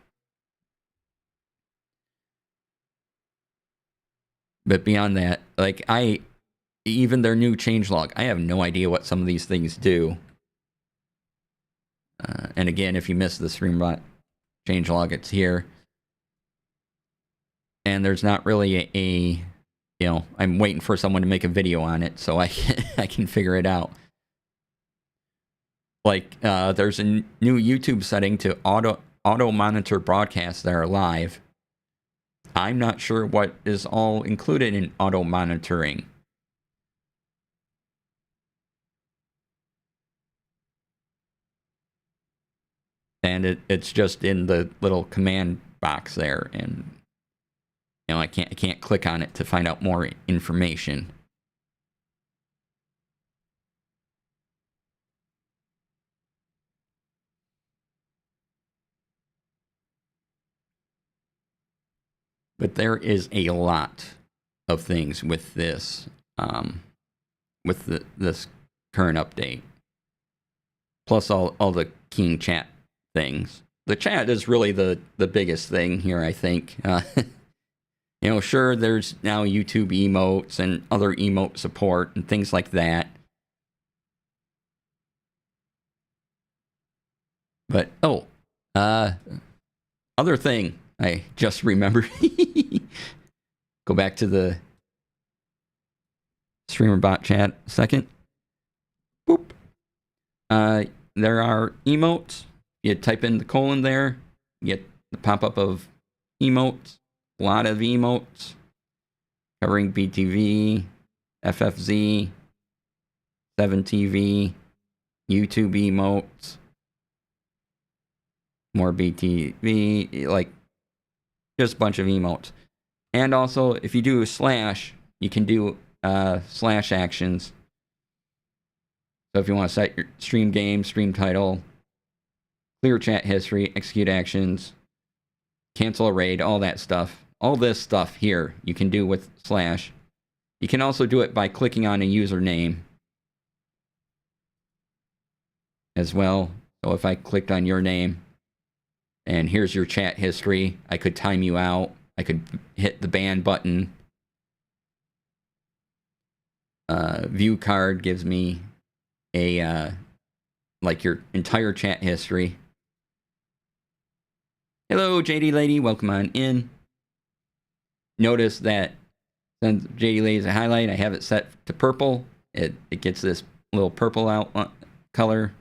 But beyond that, like even their new changelog, I have no idea what some of these things do. And again, if you missed the StreamerBot changelog, it's here. And there's not really a I'm waiting for someone to make a video on it so I can figure it out. Like, there's a new YouTube setting to auto monitor broadcasts that are live. I'm not sure what is all included in auto monitoring. And it's just in the little command box there, and I can't click on it to find out more information. But there is a lot of things with this, this current update. Plus all the King chat things. The chat is really the biggest thing here, I think. Sure, there's now YouTube emotes and other emote support and things like that. But, other thing I just remembered. Go back to the StreamerBot chat a second. Boop. There are emotes. You type in the colon there, you get the pop-up of emotes. A lot of emotes covering BTV, FFZ, 7TV, YouTube emotes, more BTV, like just a bunch of emotes. And also, if you do /, you can do / actions. So if you want to set your stream game, stream title, clear chat history, execute actions, cancel a raid, all that stuff. All this stuff here you can do with /. You can also do it by clicking on a username as well. So if I clicked on your name, and here's your chat history, I could time you out. I could hit the ban button. View card gives me a like your entire chat history. Hello, JD Lady. Welcome on in. Notice that since JD Lady is a highlight, I have it set to purple. It gets this little purple out color.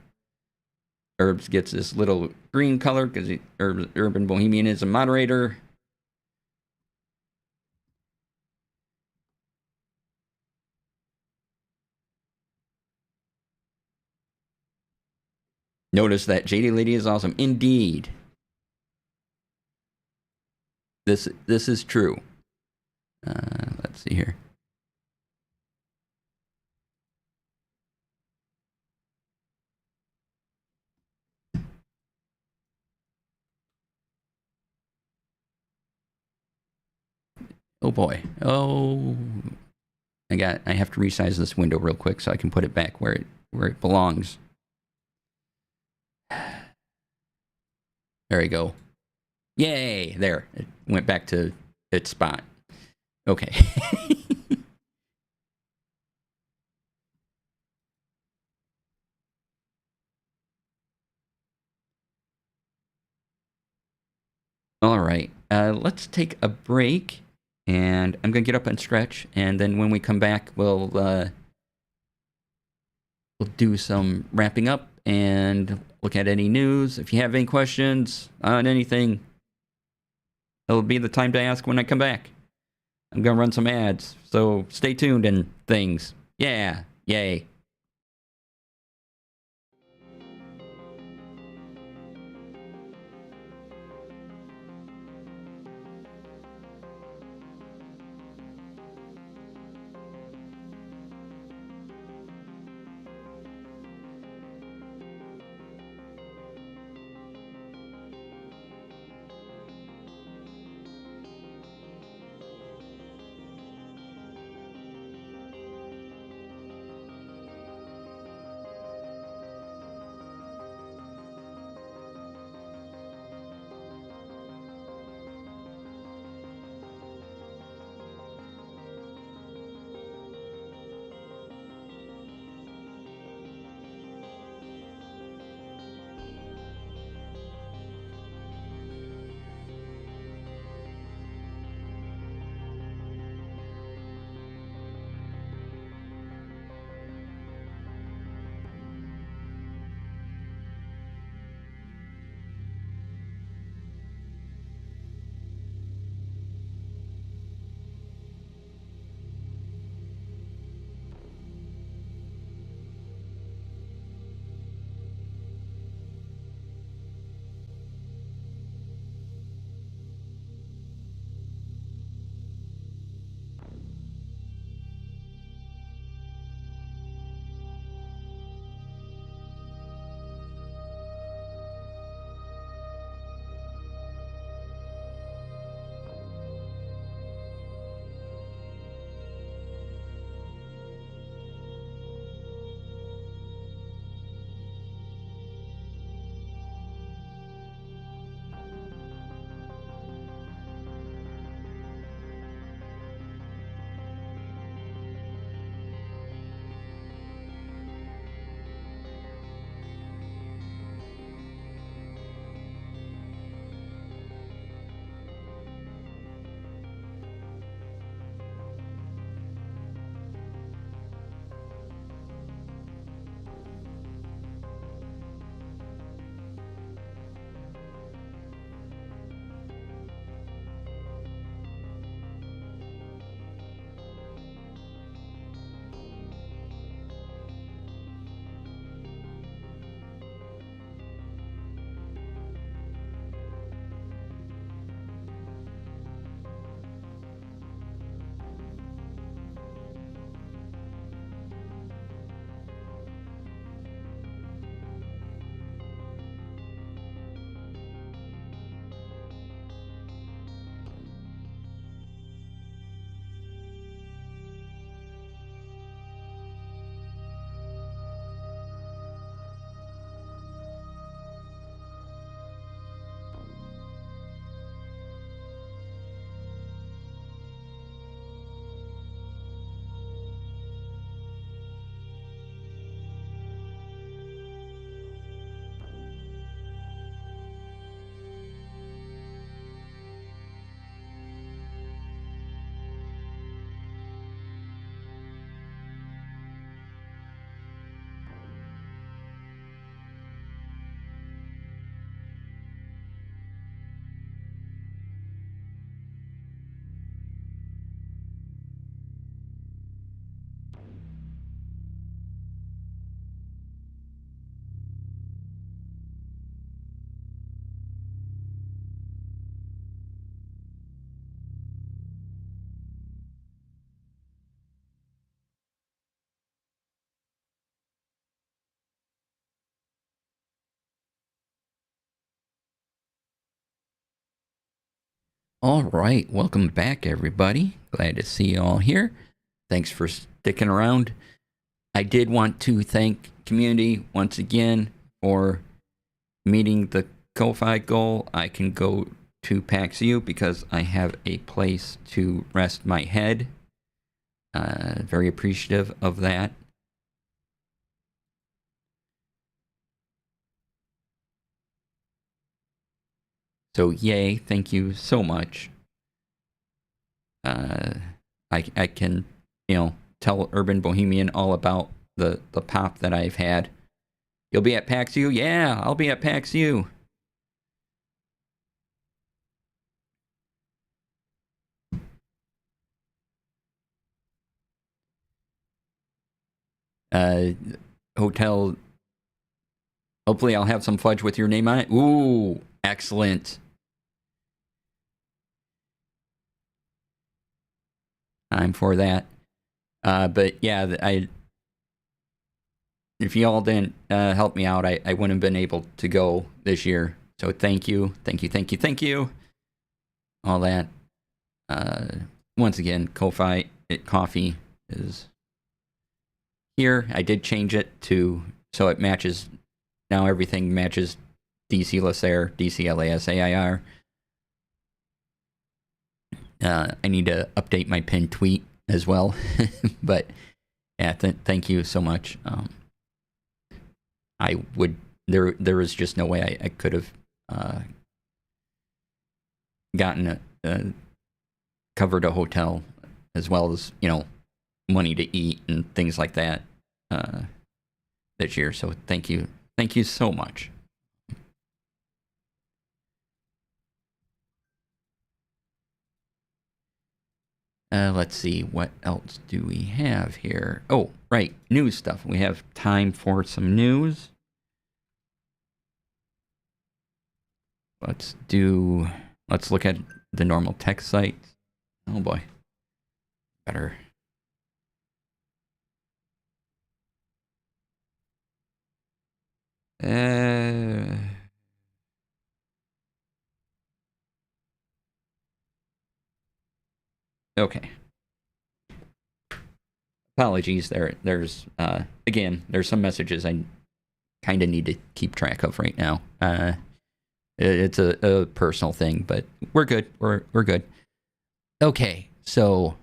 Herbs gets this little green color because Urban Bohemian is a moderator. Notice that JD Lady is awesome. Indeed. This is true. Let's see here. Oh boy. Oh, I have to resize this window real quick so I can put it back where it belongs. There we go. Yay! There. It went back to its spot. Okay. All right. Let's take a break, and I'm gonna get up and stretch, and then when we come back, we'll do some wrapping up and look at any news. If you have any questions on anything, it'll be the time to ask when I come back. I'm gonna run some ads, so stay tuned and things. Yeah, yay. All right, welcome back, everybody. Glad to see you all here. Thanks for sticking around. I did want to thank community once again for meeting the Ko-Fi goal. I can go to PAX U because I have a place to rest my head. Very appreciative of that. So yay, thank you so much. I can, tell Urban Bohemian all about the pop that I've had. You'll be at PAX U? Yeah, I'll be at PAX U. Hotel. Hopefully I'll have some fudge with your name on it. Ooh, excellent. I'm for that. But yeah, if you all didn't help me out, I wouldn't have been able to go this year. So thank you. All that. Once again, Ko-Fi coffee is here. I did change it so it matches. Now everything matches DC Lasair, DC Lasair. I need to update my pinned tweet as well. But yeah, thank you so much. There was just no way I could have gotten covered a hotel as well as, money to eat and things like that this year. So thank you so much. Let's see, what else do we have here? Oh, right, news stuff. We have time for some news. Let's look at the normal tech sites. Oh boy. Better. Okay. Apologies. There's there's some messages I kind of need to keep track of right now. It's a personal thing, but we're good. We're good. Okay, so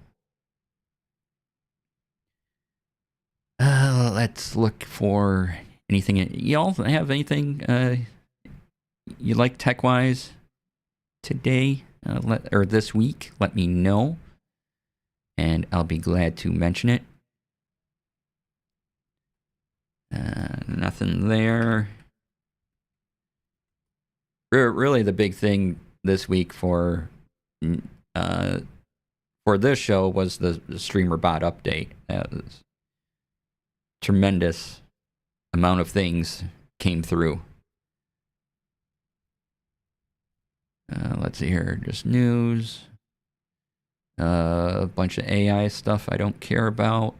let's look for anything. Y'all have anything you like tech-wise today or this week? Let me know, and I'll be glad to mention it. Nothing there. Really, the big thing this week for this show was the StreamerBot update. Tremendous amount of things came through. Let's see here, just news. A bunch of AI stuff I don't care about.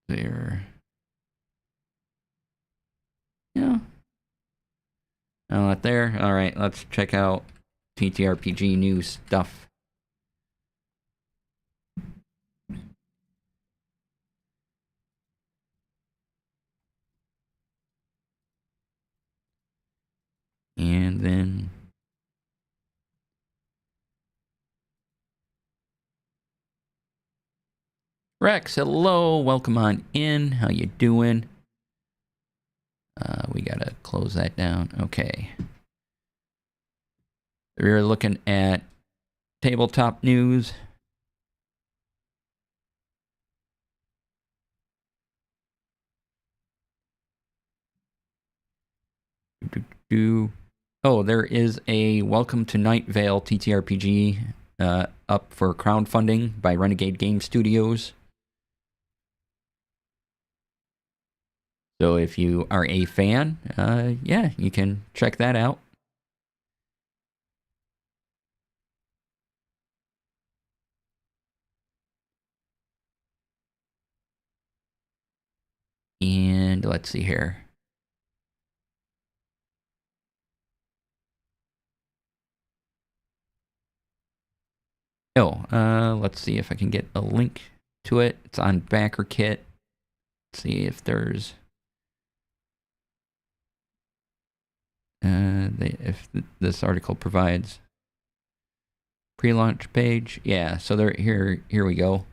There. Yeah. Not there. All right, let's check out TTRPG news stuff. And then Rex, hello, welcome on in. How you doing? We gotta close that down. Okay. We're looking at tabletop news. Oh, there is a Welcome to Night Vale TTRPG up for crowdfunding by Renegade Game Studios. So if you are a fan, yeah, you can check that out. Let's see here. Let's see if I can get a link to it. It's on BackerKit. Let's see if there's if this article provides pre-launch page. Yeah, so there here we go.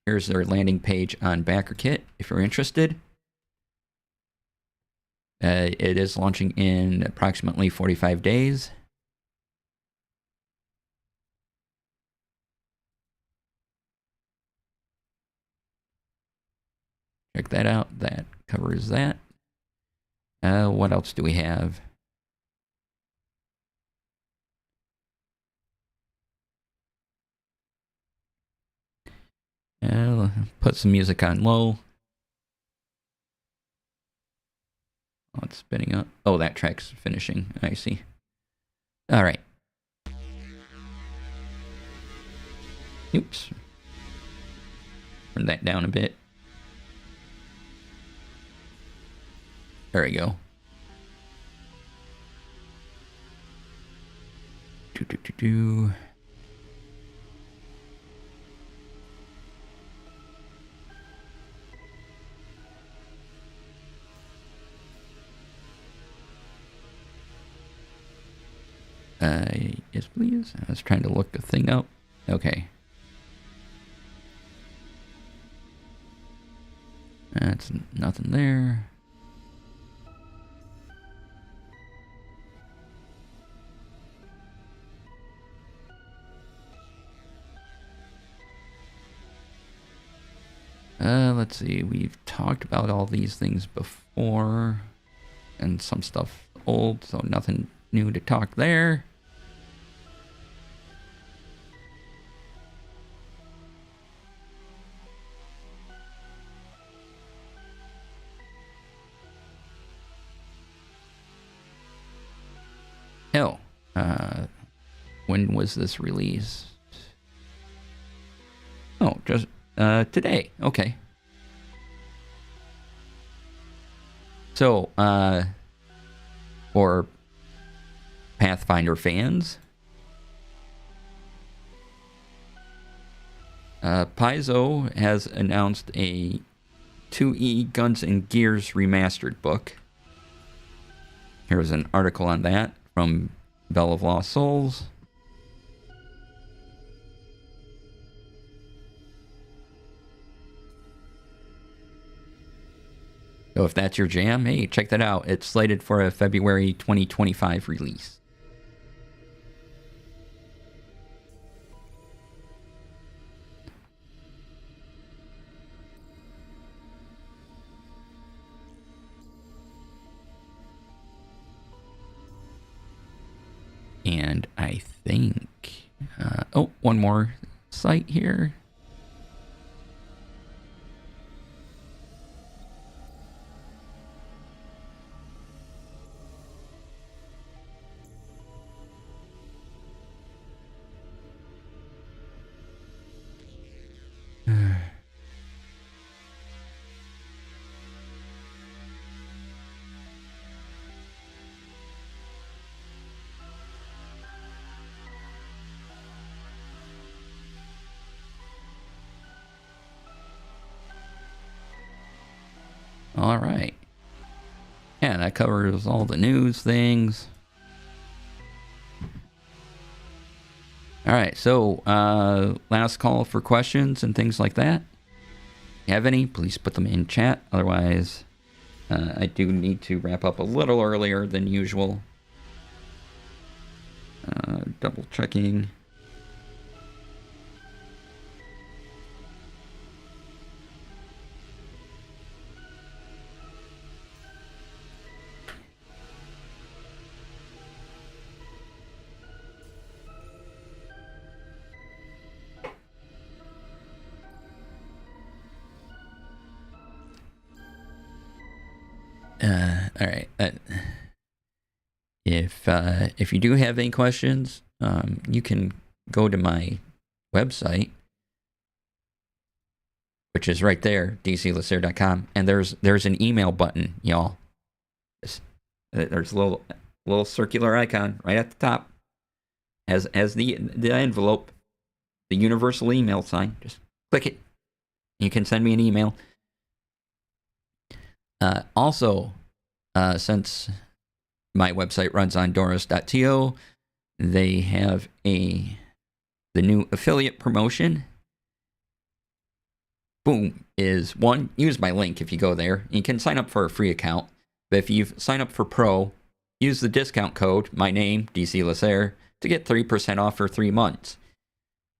Here's their landing page on BackerKit if you're interested. It is launching in approximately 45 days. Check that out. That covers that. What else do we have? Put some music on low. Oh, it's spinning up. Oh, that track's finishing. I see. All right. Oops. Turn that down a bit. There we go. Yes, please. I was trying to look the thing up. Okay. That's nothing there. Let's see. We've talked about all these things before, and some stuff old, so nothing new to talk there. Hell, when was this released? Oh, just today. Okay. So, for Pathfinder fans, Paizo has announced a 2E Guns and Gears remastered book. Here's an article on that from Bell of Lost Souls. So if that's your jam, hey, check that out. It's slated for a February 2025 release. And I think... one more site here. All right. Yeah, that covers all the news things. All right, so last call for questions and things like that. If you have any, please put them in chat. Otherwise, I do need to wrap up a little earlier than usual. Double checking. All right. If you do have any questions, you can go to my website, which is right there, dclasair.com, and there's an email button, y'all. There's a little circular icon right at the top, as the envelope, the universal email sign. Just click it. You can send me an email. Also, since my website runs on doras.to, they have the new affiliate promotion. Boom, is one, use my link if you go there. You can sign up for a free account, but if you sign up for Pro, use the discount code, my name, DC Lasair, to get 3% off for 3 months.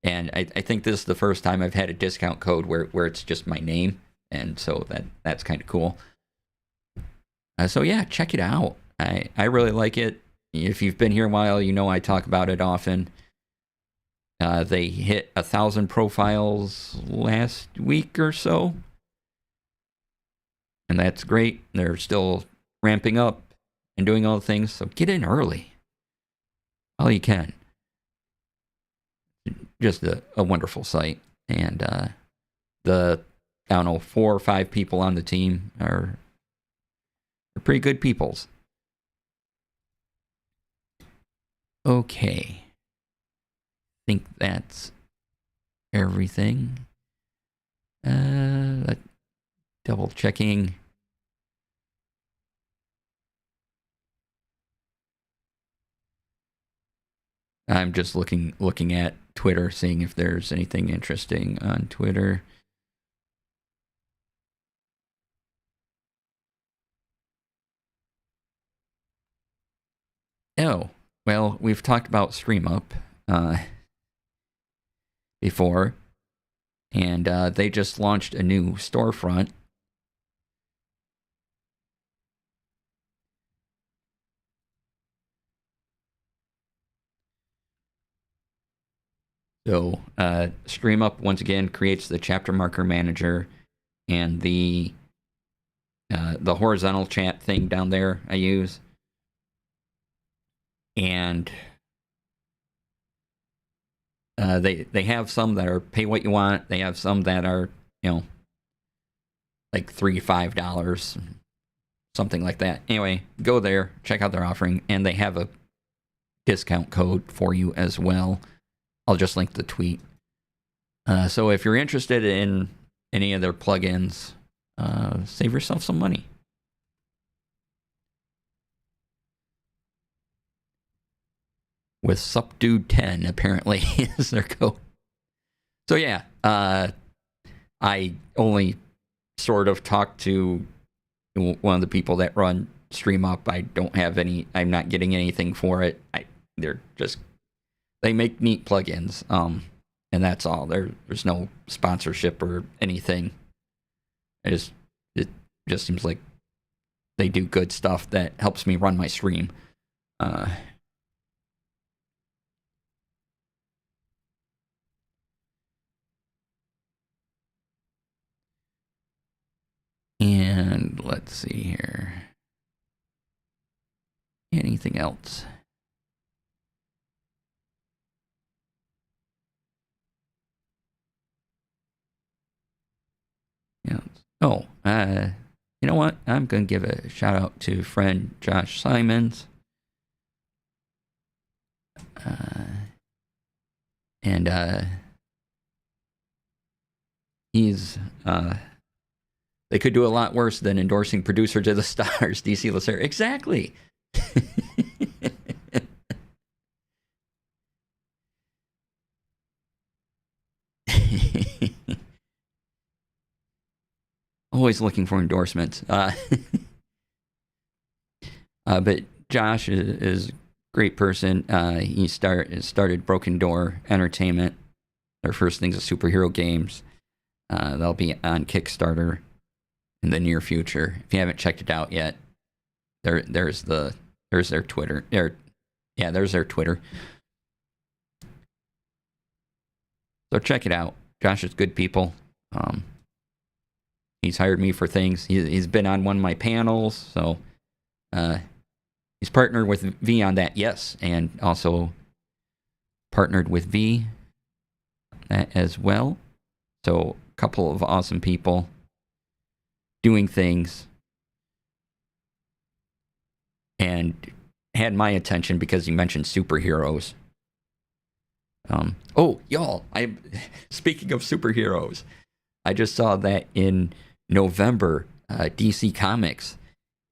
And I think this is the first time I've had a discount code where it's just my name, and so that's kind of cool. So yeah, check it out. I really like it. If you've been here a while, you know I talk about it often. They hit 1,000 profiles last week or so, and that's great. They're still ramping up and doing all the things, so get in early while you can. Just a wonderful site, and the, I don't know, 4 or 5 people on the team are pretty good peoples. Okay. I think that's everything. Double checking. I'm just looking at Twitter, seeing if there's anything interesting on Twitter. Oh, well, we've talked about StreamUp before, and they just launched a new storefront. So StreamUp once again creates the chapter marker manager and the horizontal chat thing down there I use, and they have some that are pay what you want. They have some that are, you know, like $3-5, something like that. Anyway, go there, check out their offering, and they have a discount code for you as well. I'll just link the tweet. So if you're interested in any of their plugins, save yourself some money. With Subdued10, apparently, is their code. So yeah, I only sort of talked to one of the people that run StreamUp. I don't have any, I'm not getting anything for it. They're just, they make neat plugins, and that's all. There's no sponsorship or anything. It just seems like they do good stuff that helps me run my stream. And let's see here. Anything else? Yeah. Oh, you know what? I'm going to give a shout out to friend Josh Simons. And he's they could do a lot worse than endorsing Producer to the Stars, DC Lasair. Exactly. Always looking for endorsements. But Josh is a great person. He started Broken Door Entertainment. Their first things are superhero games. They'll be on Kickstarter in the near future. If you haven't checked it out yet, there's their Twitter. There's their Twitter. So check it out. Josh is good people. He's hired me for things. He's been on one of my panels, so He's partnered with V on that, yes, and also partnered with V as well. So a couple of awesome people doing things, and had my attention because he mentioned superheroes. Oh, y'all! Speaking of superheroes, I just saw that in November, DC Comics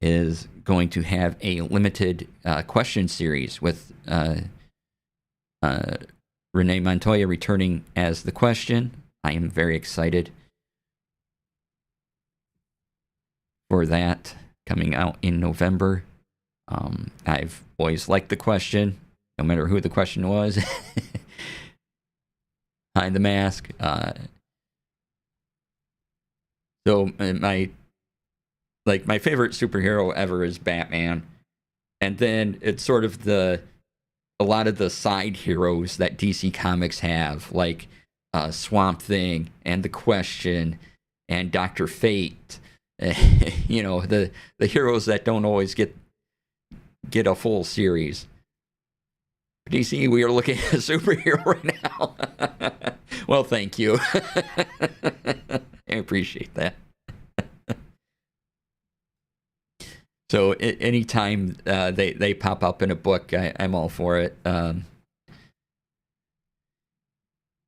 is going to have a limited question series with Renee Montoya returning as the Question. I am very excited for that coming out in November. I've always liked the Question, no matter who the Question was. Behind the mask. So my favorite superhero ever is Batman, and then it's sort of a lot of the side heroes that DC Comics have, like Swamp Thing and the Question and Dr. Fate. You know, the heroes that don't always get a full series. DC, we are looking at a superhero right now. Well, thank you. I appreciate that. So anytime they pop up in a book, I'm all for it.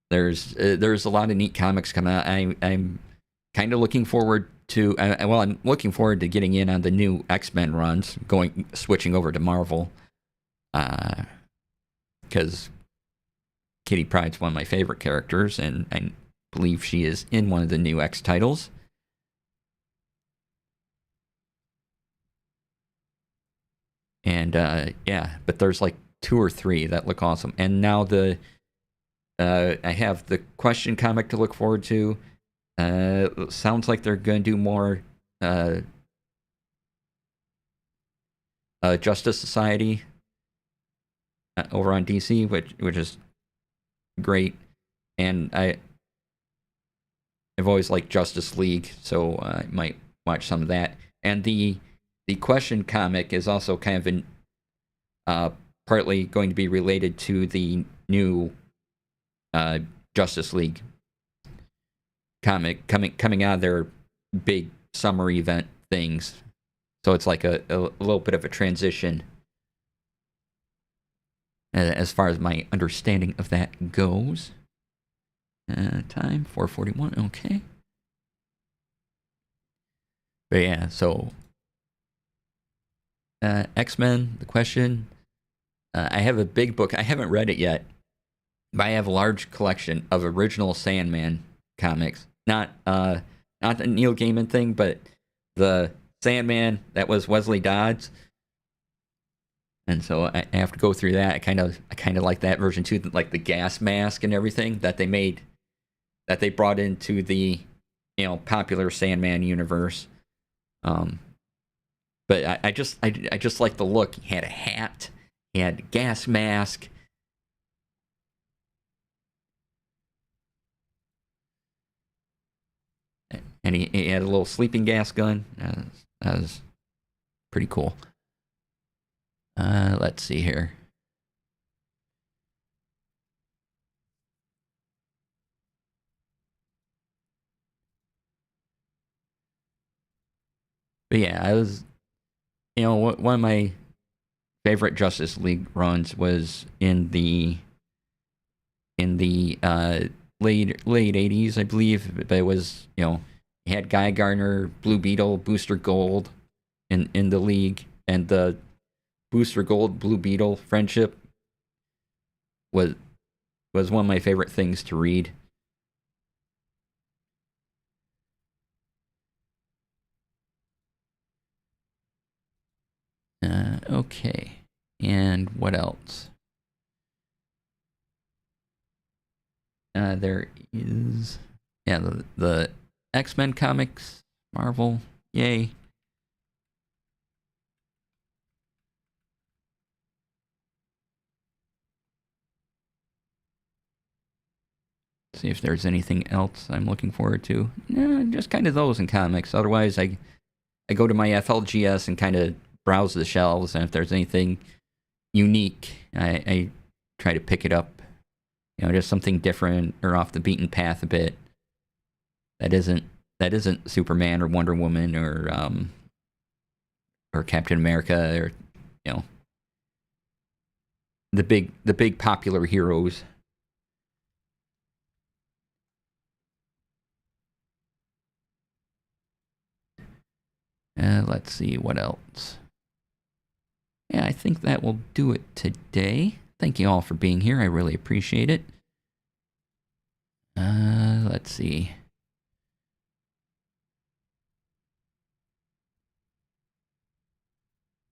There's a lot of neat comics coming out. I'm kind of looking forward to. I'm looking forward to getting in on the new X-Men runs, switching over to Marvel. Because Kitty Pryde's one of my favorite characters, and I believe she is in one of the new X titles. And yeah, but there's like 2 or 3 that look awesome. And now I have the Question comic to look forward to. Sounds like they're going to do more Justice Society over on DC, which is great. And I've always liked Justice League, so I might watch some of that. And the Question comic is also kind of partly going to be related to the new Justice League comic coming out of their big summer event things. So it's like a little bit of a transition as far as my understanding of that goes. Time 4:41. Okay. But yeah, so X-Men, the Question. I have a big book. I haven't read it yet, but I have a large collection of original Sandman comics. Not the Neil Gaiman thing, but the Sandman that was Wesley Dodds. And so I have to go through that. I kind of like that version too, like the gas mask and everything that they made, that they brought into the popular Sandman universe. But I just like the look. He had a hat, he had a gas mask. And he had a little sleeping gas gun. That was pretty cool. Let's see here. But yeah, I was, one of my favorite Justice League runs was in the late 80s, I believe. But it was, you had Guy Gardner, Blue Beetle, Booster Gold in the league, and the Booster Gold Blue Beetle friendship was one of my favorite things to read. Okay, and what else? There is, the X-Men comics, Marvel, yay. See if there's anything else I'm looking forward to. Just kind of those in comics. Otherwise, I go to my FLGS and kind of browse the shelves, and if there's anything unique, I try to pick it up. You know, just something different or off the beaten path a bit. That isn't Superman or Wonder Woman or Captain America, or you know, the big popular heroes. Let's see what else. Yeah, I think that will do it today. Thank you all for being here. I really appreciate it. Let's see.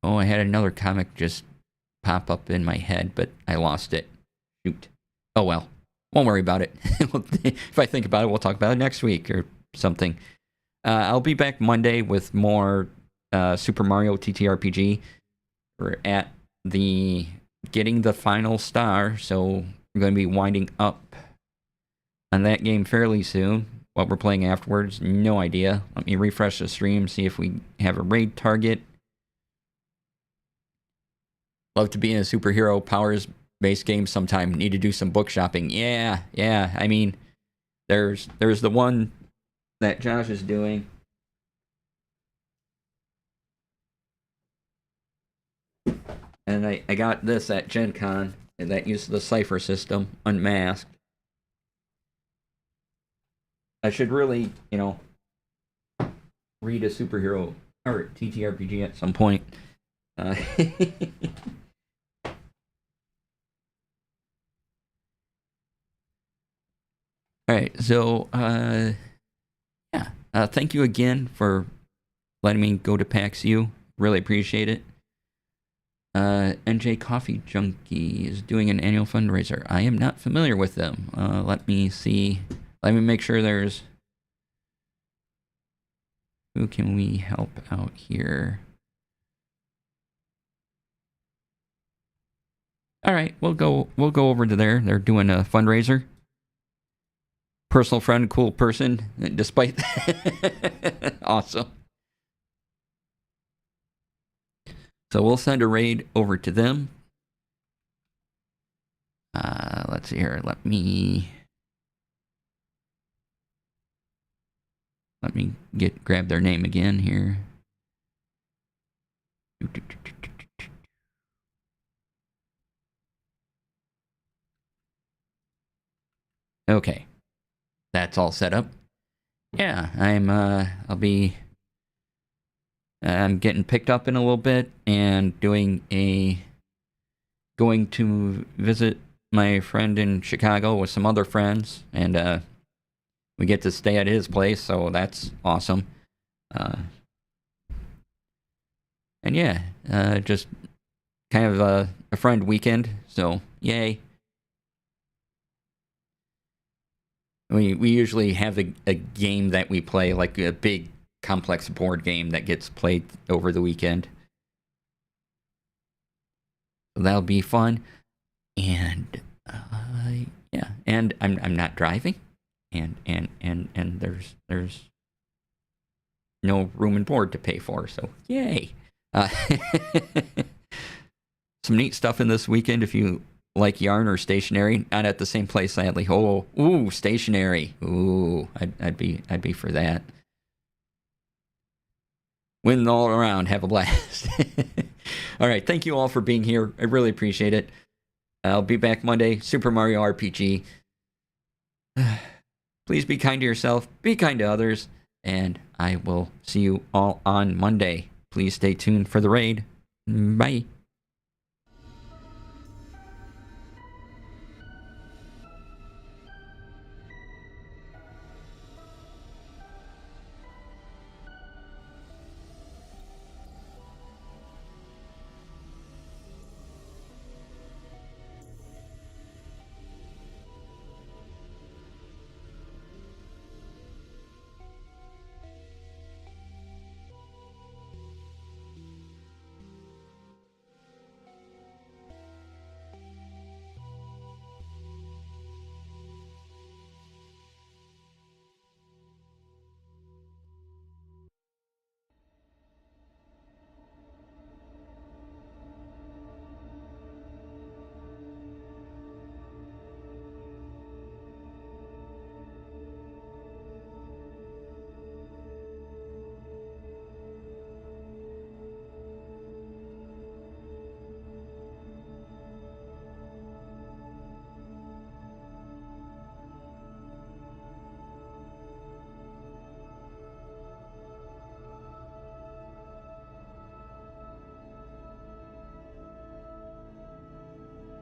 Oh, I had another comic just pop up in my head, but I lost it. Shoot. Oh well. Won't worry about it. If I think about it, we'll talk about it next week or something. I'll be back Monday with more Super Mario TTRPG. We're at getting the final star, so we're going to be winding up on that game fairly soon. What we're playing afterwards, no idea. Let me refresh the stream, see if we have a raid target. Love to be in a superhero powers-based game sometime. Need to do some book shopping. Yeah. I mean, there's the one that Josh is doing. And I got this at Gen Con, and that uses the Cypher system, unmasked. I should really, you know, read a superhero or TTRPG at some point. Alright, so, yeah. Thank you again for letting me go to PAX U. Really appreciate it. NJ Coffee Junkie is doing an annual fundraiser. I am not familiar with them. Let me see. Let me make sure there's... Who can we help out here? Alright, we'll go over to there. They're doing a fundraiser. Personal friend, cool person, despite that. Awesome. So we'll send a raid over to them. Let's see here. Let me grab their name again here. Okay. That's all set up. Yeah, I'm getting picked up in a little bit and going to visit my friend in Chicago with some other friends, and we get to stay at his place, so that's awesome. And yeah, just kind of a friend weekend, so yay. We usually have a game that we play, like a big complex board game that gets played over the weekend. So that'll be fun. And yeah, and I'm not driving, and there's no room and board to pay for, so yay. Some neat stuff in this weekend if you like yarn or stationery. Not at the same place, sadly. Oh, ooh, stationery. Ooh, I'd be for that. Win all around, have a blast. All right, thank you all for being here. I really appreciate it. I'll be back Monday. Super Mario RPG. Please be kind to yourself, be kind to others, and I will see you all on Monday. Please stay tuned for the raid. Bye.